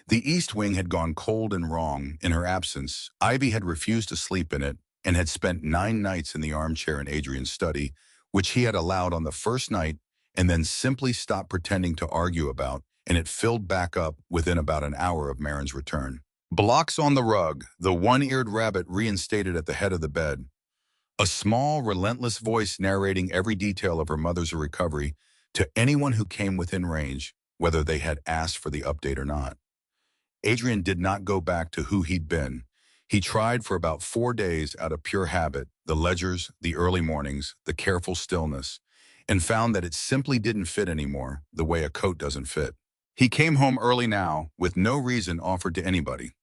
The East Wing had gone cold and wrong in her absence. Ivy had refused to sleep in it and had spent 9 nights in the armchair in Adrian's study, which he had allowed on the first night and then simply stopped pretending to argue about, and it filled back up within about an hour of Marin's return. Blocks on the rug, the one-eared rabbit reinstated at the head of the bed. A small, relentless voice narrating every detail of her mother's recovery to anyone who came within range, whether they had asked for the update or not. Adrian did not go back to who he'd been. He tried for about 4 days out of pure habit, the ledgers, the early mornings, the careful stillness, and found that it simply didn't fit anymore, the way a coat doesn't fit. He came home early now, with no reason offered to anybody.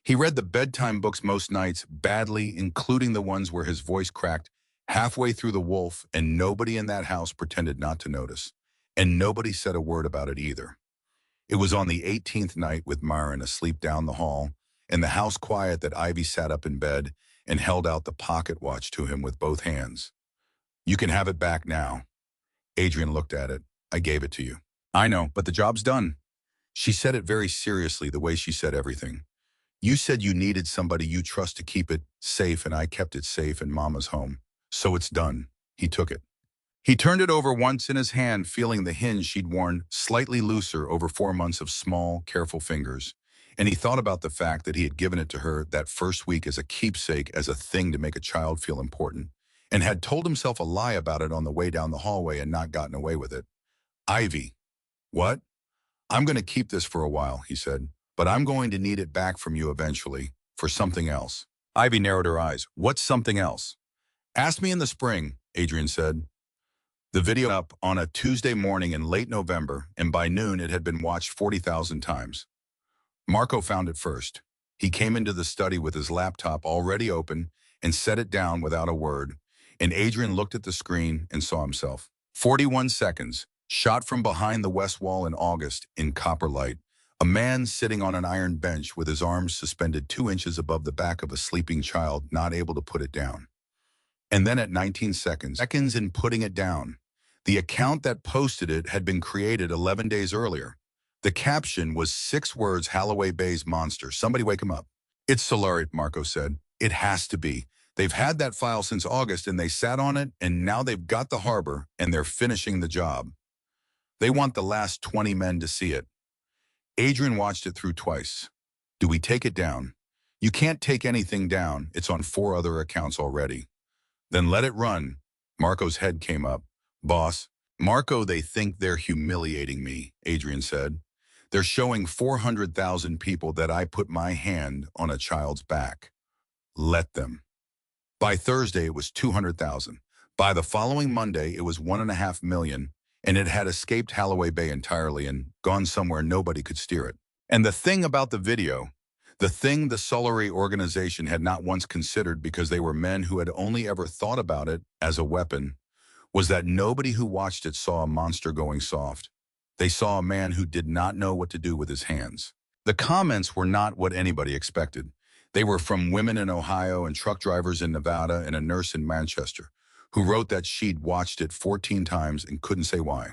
He read the bedtime books most nights, badly, including the ones where his voice cracked halfway through The Wolf, and nobody in that house pretended not to notice. And nobody said a word about it either. It was on the 18th night, with Marin asleep down the hall, and the house quiet, that Ivy sat up in bed and held out the pocket watch to him with both hands. You can have it back now. Adrian looked at it. I gave it to you. I know, but the job's done. She said it very seriously, the way she said everything. You said you needed somebody you trust to keep it safe, and I kept it safe in Mama's home. So it's done. He took it. He turned it over once in his hand, feeling the hinge she'd worn slightly looser over 4 months of small, careful fingers. And he thought about the fact that he had given it to her that first week as a keepsake, as a thing to make a child feel important, and had told himself a lie about it on the way down the hallway and not gotten away with it. Ivy. What? I'm going to keep this for a while, he said, but I'm going to need it back from you eventually, for something else. Ivy narrowed her eyes. What's something else? Ask me in the spring, Adrian said. The video up on a Tuesday morning in late November, and by noon it had been watched 40,000 times. Marco found it first. He came into the study with his laptop already open and set it down without a word, and Adrian looked at the screen and saw himself. 41 seconds, shot from behind the west wall in August in copper light. A man sitting on an iron bench with his arms suspended 2 inches above the back of a sleeping child, not able to put it down. And then at 19 seconds in putting it down, the account that posted it had been created 11 days earlier. The caption was 6 words, Holloway Bay's monster. Somebody wake him up. It's Solari, Marco said. It has to be. They've had that file since August, and they sat on it, and now they've got the harbor, and they're finishing the job. They want the last 20 men to see it. Adrian watched it through twice. Do we take it down? You can't take anything down. It's on 4 other accounts already. Then let it run. Marco's head came up. Boss, Marco, they think they're humiliating me, Adrian said. They're showing 400,000 people that I put my hand on a child's back. Let them. By Thursday, it was 200,000. By the following Monday, it was 1.5 million, and it had escaped Holloway Bay entirely and gone somewhere nobody could steer it. And the thing about the video, the thing the Solari organization had not once considered because they were men who had only ever thought about it as a weapon, was that nobody who watched it saw a monster going soft. They saw a man who did not know what to do with his hands. The comments were not what anybody expected. They were from women in Ohio and truck drivers in Nevada and a nurse in Manchester who wrote that she'd watched it 14 times and couldn't say why.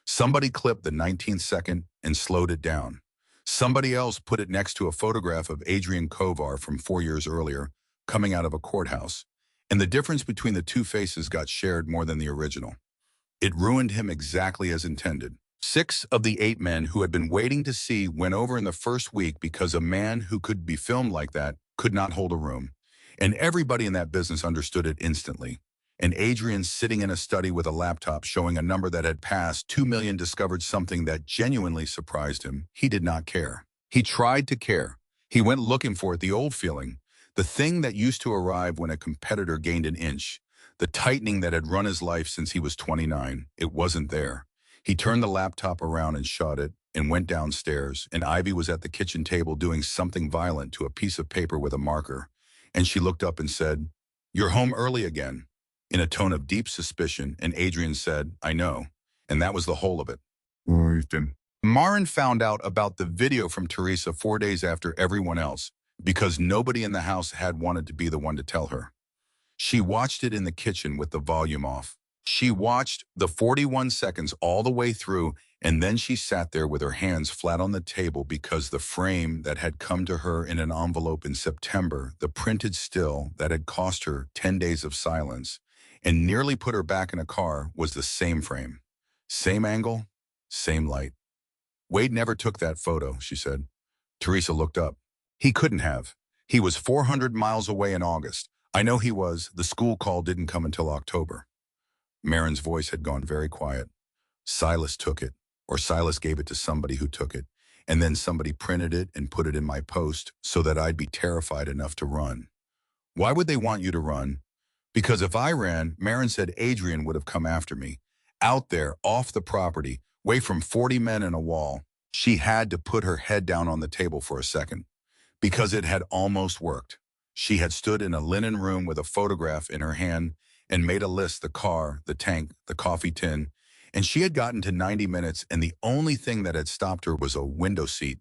Somebody clipped the 19th second and slowed it down. Somebody else put it next to a photograph of Adrian Kovar from 4 years earlier, coming out of a courthouse. And the difference between the two faces got shared more than the original. It ruined him exactly as intended. 6 of the 8 men who had been waiting to see went over in the first week because a man who could be filmed like that could not hold a room. And everybody in that business understood it instantly. And Adrian, sitting in a study with a laptop showing a number that had passed 2 million, discovered something that genuinely surprised him. He did not care. He tried to care. He went looking for it, the old feeling, the thing that used to arrive when a competitor gained an inch, the tightening that had run his life since he was 29. It wasn't there. He turned the laptop around and shut it and went downstairs, and Ivy was at the kitchen table doing something violent to a piece of paper with a marker. And she looked up and said, "You're home early again," in a tone of deep suspicion, and Adrian said, "I know." And that was the whole of it. Marin found out about the video from Teresa 4 days after everyone else, because nobody in the house had wanted to be the one to tell her. She watched it in the kitchen with the volume off. She watched the 41 seconds all the way through, and then she sat there with her hands flat on the table because the frame that had come to her in an envelope in September, the printed still that had cost her 10 days of silence and nearly put her back in a car, was the same frame. Same angle, same light. "Wade never took that photo," she said. Teresa looked up. "He couldn't have. He was 400 miles away in August. I know he was. The school call didn't come until October." Marin's voice had gone very quiet. "Silas took it, or Silas gave it to somebody who took it, and then somebody printed it and put it in my post so that I'd be terrified enough to run." "Why would they want you to run?" "Because if I ran," Marin said, "Adrian would have come after me. Out there, off the property, away from 40 men and a wall." She had to put her head down on the table for a second, because it had almost worked. She had stood in a linen room with a photograph in her hand and made a list: the car, the tank, the coffee tin, and she had gotten to 90 minutes, and the only thing that had stopped her was a window seat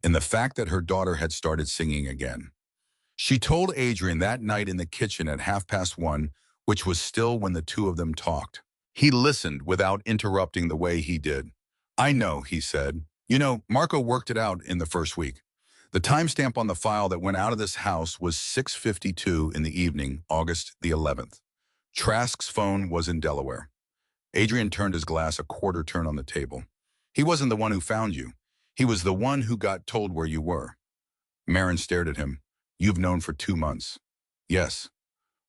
and the fact that her daughter had started singing again. She told Adrian that night in the kitchen at 1:30, which was still when the two of them talked. He listened without interrupting the way he did. "I know," he said. "You know, Marco worked it out in the first week. The timestamp on the file that went out of this house was 6:52 in the evening, August the 11th. Trask's phone was in Delaware." Adrian turned his glass a quarter turn on the table. "He wasn't the one who found you. He was the one who got told where you were." Marin stared at him. "You've known for 2 months." "Yes."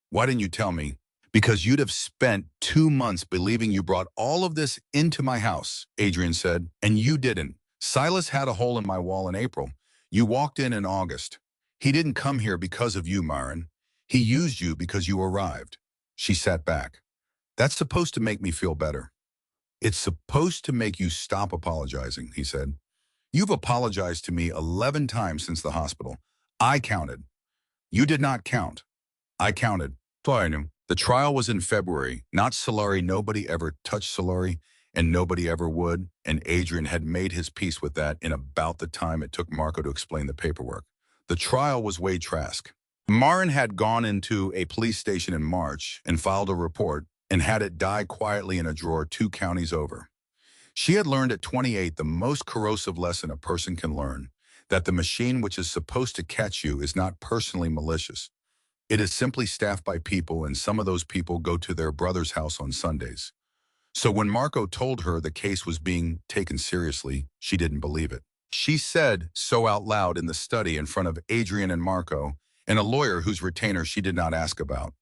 "Why didn't you tell me?" "Because you'd have spent 2 months believing you brought all of this into my house," Adrian said, "and you didn't. Silas had a hole in my wall in April. You walked in August. He didn't come here because of you, Marin. He used you because you arrived." She sat back. "That's supposed to make me feel better." "It's supposed to make you stop apologizing," he said. "You've apologized to me 11 times since the hospital. I counted. You did not count. I counted. So I knew. The trial was in February, not Solari. Nobody ever touched Solari, and nobody ever would, and Adrian had made his peace with that in about the time it took Marco to explain the paperwork. The trial was Wade Trask. Marin had gone into a police station in March and filed a report and had it die quietly in a drawer 2 counties over. She had learned at 28 the most corrosive lesson a person can learn, that the machine which is supposed to catch you is not personally malicious. It is simply staffed by people, and some of those people go to their brother's house on Sundays. So when Marco told her the case was being taken seriously, she didn't believe it. She said so out loud in the study in front of Adrian and Marco, and a lawyer whose retainer she did not ask about.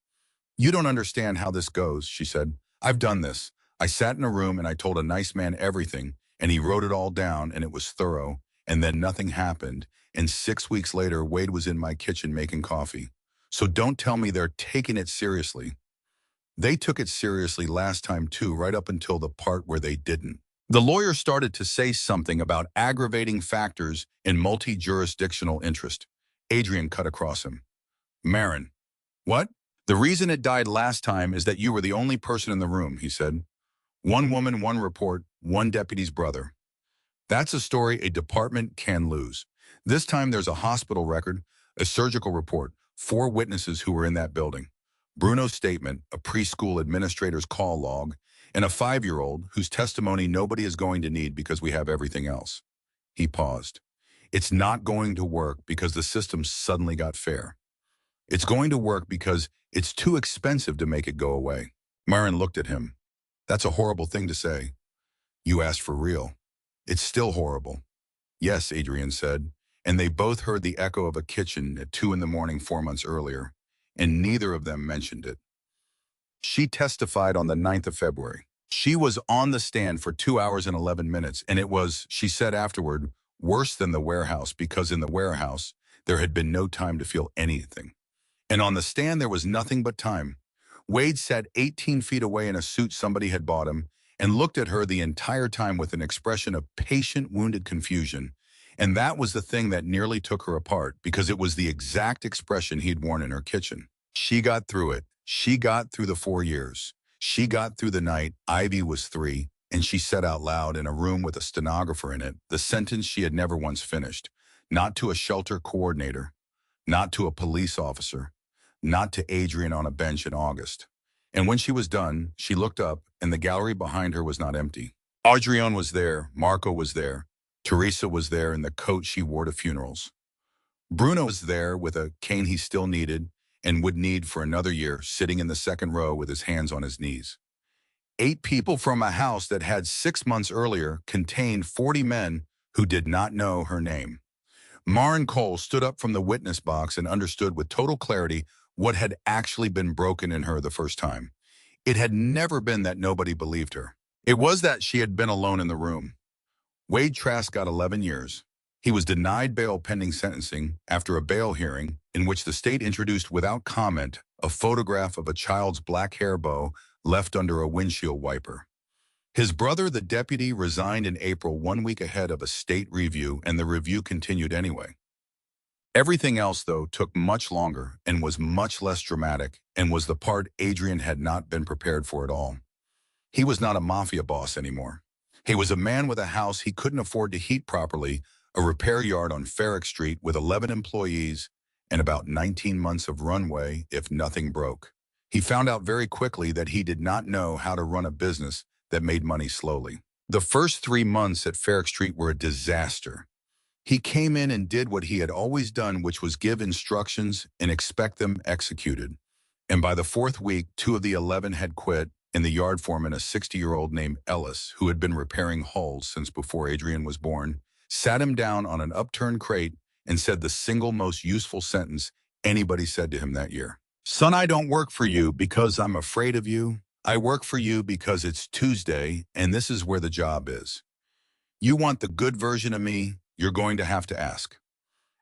You don't understand how this goes, she said. I've done this. I sat in a room and I told a nice man everything, and he wrote it all down, and it was thorough, and then nothing happened, and 6 weeks later, Wade was in my kitchen making coffee. So don't tell me they're taking it seriously. They took it seriously last time too, right up until the part where they didn't. The lawyer started to say something about aggravating factors in multi-jurisdictional interest. Adrian cut across him. Marin, what? The reason it died last time is that you were the only person in the room, he said. One woman, one report, one deputy's brother. That's a story a department can lose. This time there's a hospital record, a surgical report, 4 witnesses who were in that building. Bruno's statement, a preschool administrator's call log, and a 5-year-old whose testimony nobody is going to need because we have everything else. He paused. It's not going to work because the system suddenly got fair. It's going to work because it's too expensive to make it go away. Marin looked at him. That's a horrible thing to say. You asked for real. It's still horrible. Yes, Adrian said, and they both heard the echo of a kitchen at 2 in the morning 4 months earlier, and neither of them mentioned it. She testified on the 9th of February. She was on the stand for 2 hours and 11 minutes, and it was, she said afterward, worse than the warehouse because in the warehouse, there had been no time to feel anything. And on the stand, there was nothing but time. Wade sat 18 feet away in a suit somebody had bought him and looked at her the entire time with an expression of patient, wounded confusion. And that was the thing that nearly took her apart because it was the exact expression he'd worn in her kitchen. She got through it. She got through the 4 years. She got through the night Ivy was 3, and she said out loud in a room with a stenographer in it the sentence she had never once finished. Not to a shelter coordinator, not to a police officer, not to Adrian on a bench in August. And when she was done, she looked up, and the gallery behind her was not empty. Adrian was there, Marco was there, Teresa was there in the coat she wore to funerals. Bruno was there with a cane he still needed and would need for another year, sitting in the second row with his hands on his knees. 8 people from a house that had 6 months earlier contained 40 men who did not know her name. Marin Cole stood up from the witness box and understood with total clarity what had actually been broken in her the first time. It had never been that nobody believed her. It was that she had been alone in the room. Wade Trask got 11 years. He was denied bail pending sentencing after a bail hearing in which the state introduced without comment a photograph of a child's black hair bow left under a windshield wiper. His brother, the deputy, resigned in April 1 week ahead of a state review, and the review continued anyway. Everything else, though, took much longer and was much less dramatic and was the part Adrian had not been prepared for at all. He was not a mafia boss anymore. He was a man with a house he couldn't afford to heat properly, a repair yard on Farrick Street with 11 employees and about 19 months of runway if nothing broke. He found out very quickly that he did not know how to run a business that made money slowly. The first 3 months at Farrick Street were a disaster. He came in and did what he had always done, which was give instructions and expect them executed. And by the 4th week, 2 of the 11 had quit, and the yard foreman, a 60-year-old named Ellis, who had been repairing hulls since before Adrian was born, sat him down on an upturned crate and said the single most useful sentence anybody said to him that year. Son, I don't work for you because I'm afraid of you. I work for you because it's Tuesday, and this is where the job is. You want the good version of me? You're going to have to ask.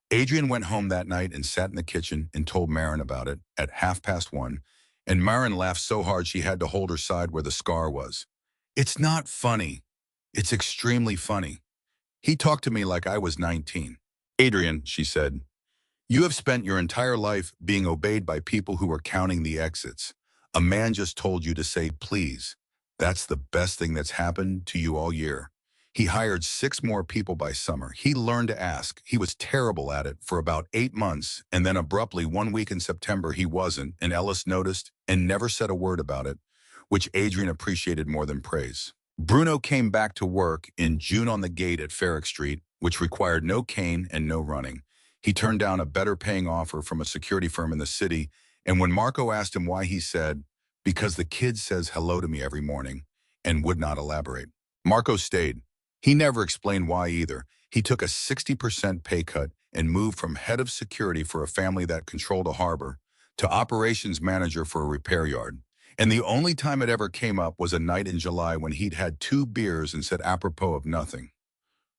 Adrian went home that night and sat in the kitchen and told Marin about it at 1:30, and Marin laughed so hard she had to hold her side where the scar was. It's not funny. It's extremely funny. He talked to me like I was 19. Adrian, she said, you have spent your entire life being obeyed by people who are counting the exits. A man just told you to say please. That's the best thing that's happened to you all year. He hired 6 more people by summer. He learned to ask. He was terrible at it for about 8 months, and then abruptly 1 week in September he wasn't, and Ellis noticed and never said a word about it, which Adrian appreciated more than praise. Bruno came back to work in June on the gate at Farrick Street, which required no cane and no running. He turned down a better-paying offer from a security firm in the city, and when Marco asked him why, he said, because the kid says hello to me every morning, and would not elaborate. Marco stayed. He never explained why either. He took a 60% pay cut and moved from head of security for a family that controlled a harbor to operations manager for a repair yard. And the only time it ever came up was a night in July when he'd had 2 beers and said apropos of nothing,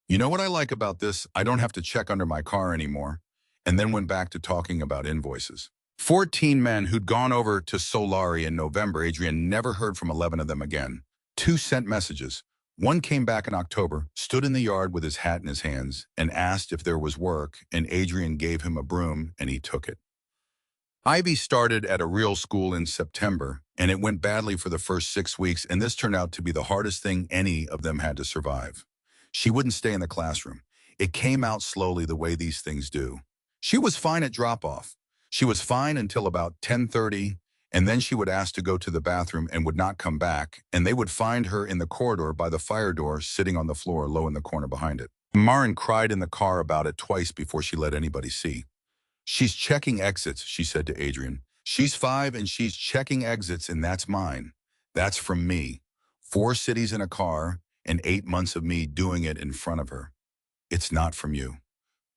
"You know what I like about this? I don't have to check under my car anymore." And then went back to talking about invoices. 14 men who'd gone over to Solari in November, Adrian never heard from 11 of them again. 2 sent messages. One came back in October, stood in the yard with his hat in his hands, and asked if there was work, and Adrian gave him a broom, and he took it. Ivy started at a real school in September, and it went badly for the first 6 weeks, and this turned out to be the hardest thing any of them had to survive. She wouldn't stay in the classroom. It came out slowly the way these things do. She was fine at drop-off. She was fine until about 10:30, and then she would ask to go to the bathroom and would not come back, and they would find her in the corridor by the fire door sitting on the floor low in the corner behind it. Marin cried in the car about it twice before she let anybody see. "She's checking exits," she said to Adrian. "She's 5 and she's checking exits, and that's mine. That's from me. 4 cities in a car and 8 months of me doing it in front of her. It's not from you."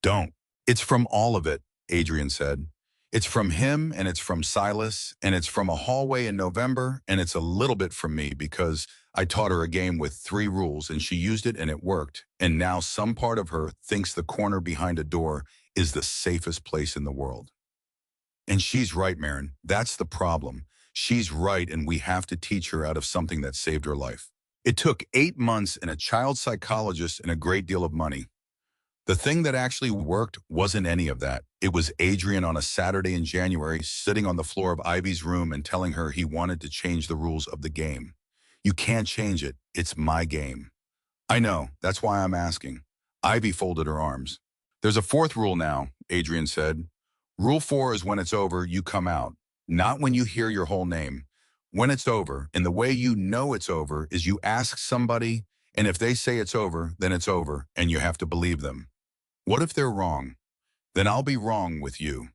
"Don't." "It's from all of it," Adrian said. "It's from him, and it's from Silas, and it's from a hallway in November, and it's a little bit from me because I taught her a game with 3 rules, and she used it, and it worked. And now some part of her thinks the corner behind a door is the safest place in the world." And she's right, Marin. That's the problem. She's right, and we have to teach her out of something that saved her life. It took 8 months and a child psychologist and a great deal of money. The thing that actually worked wasn't any of that. It was Adrian on a Saturday in January sitting on the floor of Ivy's room and telling her he wanted to change the rules of the game. "You can't change it. It's my game." "I know. That's why I'm asking." Ivy folded her arms. "There's a 4th rule now," Adrian said. "Rule 4 is when it's over, you come out. Not when you hear your whole name. When it's over, and the way you know it's over is you ask somebody, and if they say it's over, then it's over, and you have to believe them. What if they're wrong? Then I'll be wrong with you."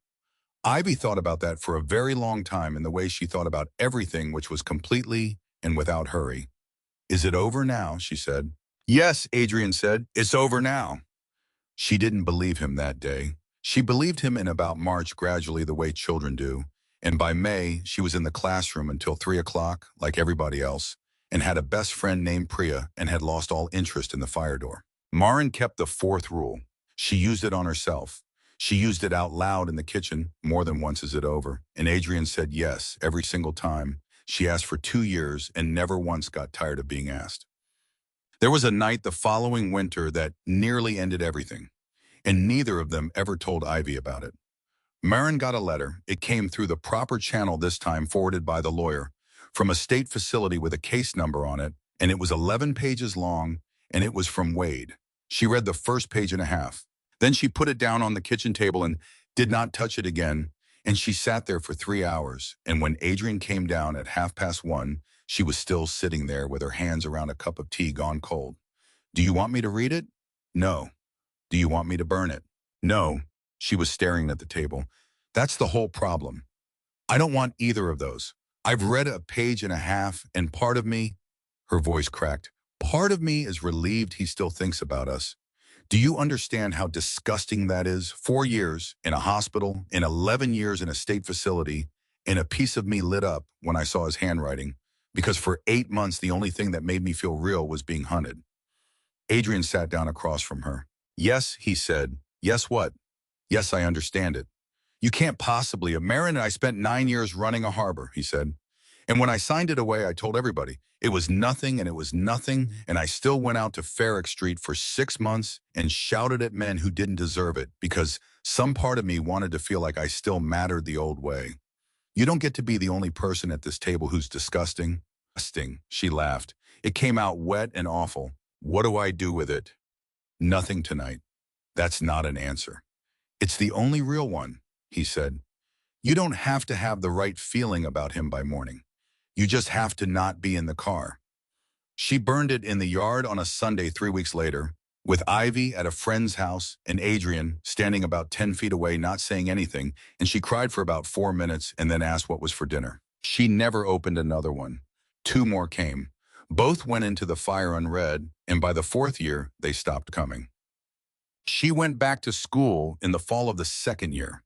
Ivy thought about that for a very long time in the way she thought about everything, which was completely and without hurry. "Is it over now?" she said. "Yes," Adrian said. "It's over now." She didn't believe him that day. She believed him in about March, gradually the way children do. And by May, she was in the classroom until 3 o'clock, like everybody else, and had a best friend named Priya and had lost all interest in the fire door. Marin kept the 4th rule. She used it on herself. She used it out loud in the kitchen more than once. "Is it over?" And Adrian said yes every single time. She asked for 2 years and never once got tired of being asked. There was a night the following winter that nearly ended everything, and neither of them ever told Ivy about it. Marin got a letter. It came through the proper channel this time, forwarded by the lawyer, from a state facility with a case number on it, and it was 11 pages long, and it was from Wade. She read the first page and a half. Then she put it down on the kitchen table and did not touch it again, and she sat there for 3 hours, and when Adrian came down at 1:30, she was still sitting there with her hands around a cup of tea gone cold. "Do you want me to read it?" "No." "Do you want me to burn it?" "No." She was staring at the table. "That's the whole problem. I don't want either of those. I've read a page and a half, and part of me," her voice cracked, "part of me is relieved he still thinks about us. Do you understand how disgusting that is? 4 years in a hospital, in 11 years in a state facility, and a piece of me lit up when I saw his handwriting, because for 8 months the only thing that made me feel real was being hunted." Adrian sat down across from her. "Yes," he said. "Yes, what?" "Yes, I understand it. You can't possibly. Marin and I spent 9 years running a harbor," he said. "And when I signed it away, I told everybody it was nothing and it was nothing, and I still went out to Farrick Street for 6 months and shouted at men who didn't deserve it because some part of me wanted to feel like I still mattered the old way. You don't get to be the only person at this table who's disgusting." "Disgusting," she laughed. It came out wet and awful. "What do I do with it?" "Nothing tonight." "That's not an answer." "It's the only real one," he said. "You don't have to have the right feeling about him by morning. You just have to not be in the car." She burned it in the yard on a Sunday 3 weeks later, with Ivy at a friend's house and Adrian standing about 10 feet away not saying anything, and she cried for about 4 minutes and then asked what was for dinner. She never opened another one. 2 more came. Both went into the fire unread, and by the fourth year, they stopped coming. She went back to school in the fall of the second year.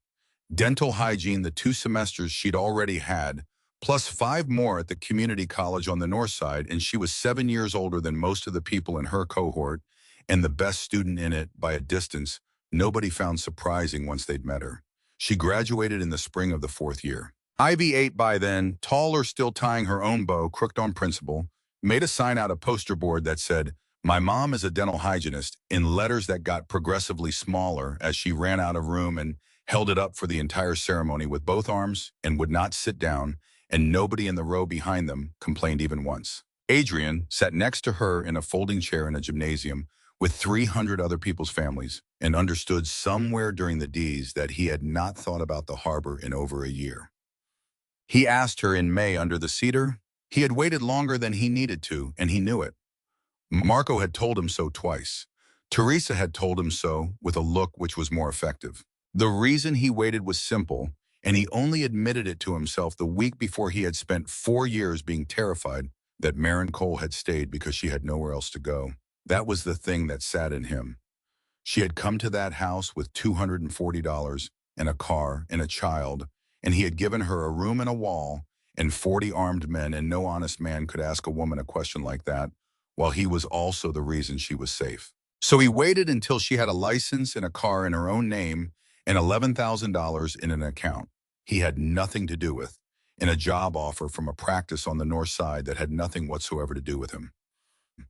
Dental hygiene the 2 semesters she'd already had, plus 5 more at the community college on the north side, and she was 7 years older than most of the people in her cohort and the best student in it by a distance nobody found surprising once they'd met her. She graduated in the spring of the fourth year. Ivy 8 by then, taller, still tying her own bow, crooked on principle, made a sign out a poster board that said, "My mom is a dental hygienist," in letters that got progressively smaller as she ran out of room and held it up for the entire ceremony with both arms and would not sit down, and nobody in the row behind them complained even once. Adrian sat next to her in a folding chair in a gymnasium with 300 other people's families and understood somewhere during the D's that he had not thought about the harbor in over a year. He asked her in May under the cedar. He had waited longer than he needed to, and he knew it. Marco had told him so twice. Teresa had told him so with a look which was more effective. The reason he waited was simple, and he only admitted it to himself the week before he had spent 4 years being terrified that Maren Cole had stayed because she had nowhere else to go. That was the thing that sat in him. She had come to that house with $240 and a car and a child, and he had given her a room and a wall and 40 armed men, and no honest man could ask a woman a question like that, while he was also the reason she was safe. So he waited until she had a license and a car in her own name and $11,000 in an account he had nothing to do with, and a job offer from a practice on the north side that had nothing whatsoever to do with him.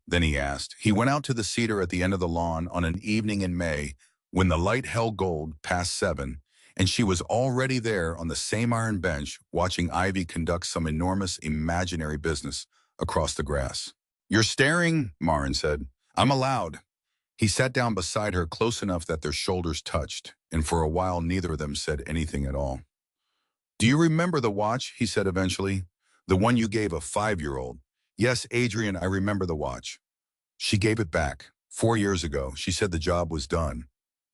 Then he asked. He went out to the cedar at the end of the lawn on an evening in May when the light held gold past 7, and she was already there on the same iron bench watching Ivy conduct some enormous imaginary business across the grass. "You're staring," Maren said. "I'm allowed." He sat down beside her close enough that their shoulders touched, and for a while neither of them said anything at all. "Do you remember the watch?" he said eventually. "The one you gave a 5-year-old. "Yes, Adrian, I remember the watch." She gave it back. 4 years ago, she said the job was done.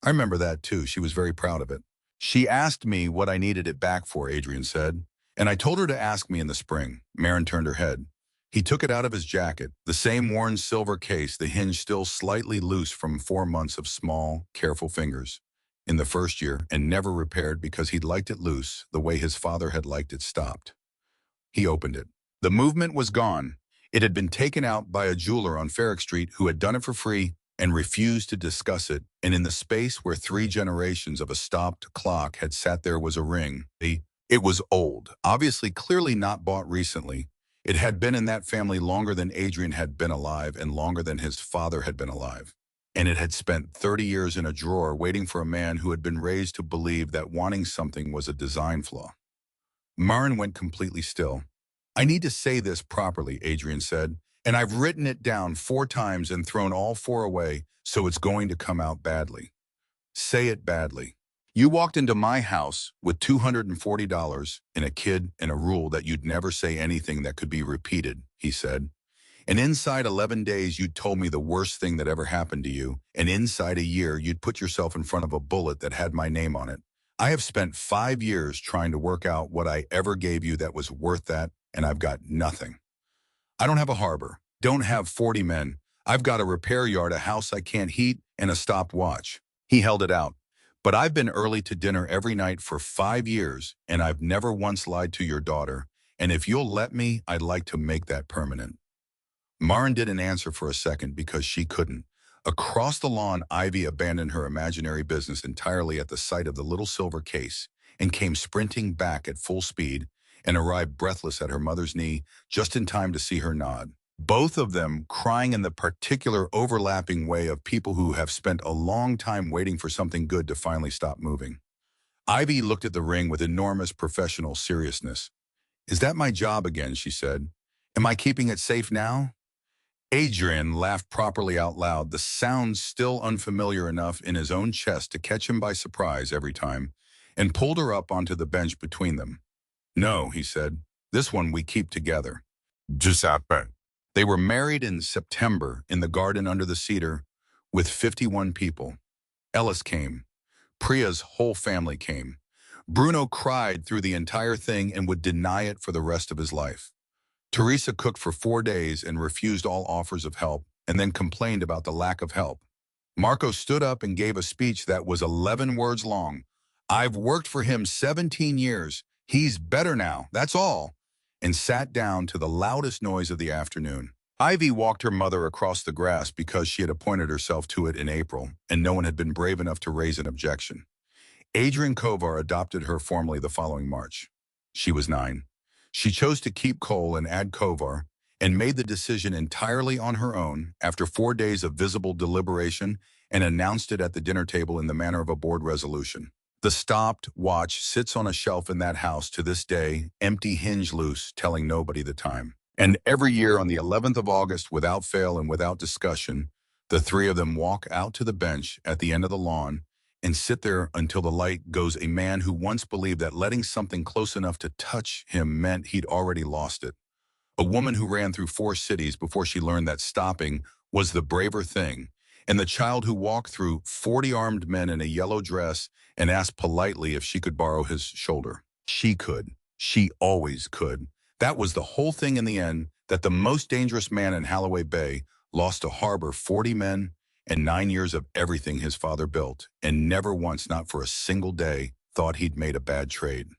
"I remember that too." She was very proud of it. "She asked me what I needed it back for," Adrian said. "And I told her to ask me in the spring." Maren turned her head. He took it out of his jacket, the same worn silver case, the hinge still slightly loose from 4 months of small, careful fingers in the first year, and never repaired because he'd liked it loose, the way his father had liked it stopped. He opened it. The movement was gone. It had been taken out by a jeweler on Farrick Street who had done it for free and refused to discuss it, and in the space where 3 generations of a stopped clock had sat there was a ring. It was old, obviously clearly not bought recently. It had been in that family longer than Adrian had been alive and longer than his father had been alive. And it had spent 30 years in a drawer waiting for a man who had been raised to believe that wanting something was a design flaw. Maren went completely still. "I need to say this properly," Adrian said, "and I've written it down 4 times and thrown all 4 away, so it's going to come out badly." "Say it badly." "You walked into my house with $240 and a kid and a rule that you'd never say anything that could be repeated," he said. "And inside 11 days you'd told me the worst thing that ever happened to you, and inside a year you'd put yourself in front of a bullet that had my name on it. I have spent 5 years trying to work out what I ever gave you that was worth that, and I've got nothing. I don't have a harbor, don't have 40 men. I've got a repair yard, a house I can't heat, and a stopwatch." He held it out. "But I've been early to dinner every night for 5 years, and I've never once lied to your daughter, and if you'll let me, I'd like to make that permanent." Maren didn't answer for a second because she couldn't. Across the lawn, Ivy abandoned her imaginary business entirely at the sight of the little silver case and came sprinting back at full speed and arrived breathless at her mother's knee just in time to see her nod. Both of them crying in the particular overlapping way of people who have spent a long time waiting for something good to finally stop moving. Ivy looked at the ring with enormous professional seriousness. "Is that my job again?" she said. "Am I keeping it safe now?" Adrian laughed properly out loud, the sound still unfamiliar enough in his own chest to catch him by surprise every time, and pulled her up onto the bench between them. "No," he said, "this one we keep together." Giuseppe. They were married in September in the garden under the cedar with 51 people. Ellis came. Priya's whole family came. Bruno cried through the entire thing and would deny it for the rest of his life. Teresa cooked for 4 days and refused all offers of help, and then complained about the lack of help. Marco stood up and gave a speech that was 11 words long. "I've worked for him 17 years. He's better now, that's all," and sat down to the loudest noise of the afternoon. Ivy walked her mother across the grass because she had appointed herself to it in April, and no one had been brave enough to raise an objection. Adrian Kovar adopted her formally the following March. She was 9. She chose to keep Cole and add Kovar, and made the decision entirely on her own after 4 days of visible deliberation, and announced it at the dinner table in the manner of a board resolution. The stopped watch sits on a shelf in that house to this day, empty, hinge loose, telling nobody the time. And every year on the 11th of August, without fail and without discussion, the three of them walk out to the bench at the end of the lawn and sit there until the light goes. A man who once believed that letting something close enough to touch him meant he'd already lost it. A woman who ran through 4 cities before she learned that stopping was the braver thing. And the child who walked through 40 armed men in a yellow dress and asked politely if she could borrow his shoulder. She could. She always could. That was the whole thing in the end, that the most dangerous man in Holloway Bay lost to harbor 40 men and 9 years of everything his father built, and never once, not for a single day, thought he'd made a bad trade.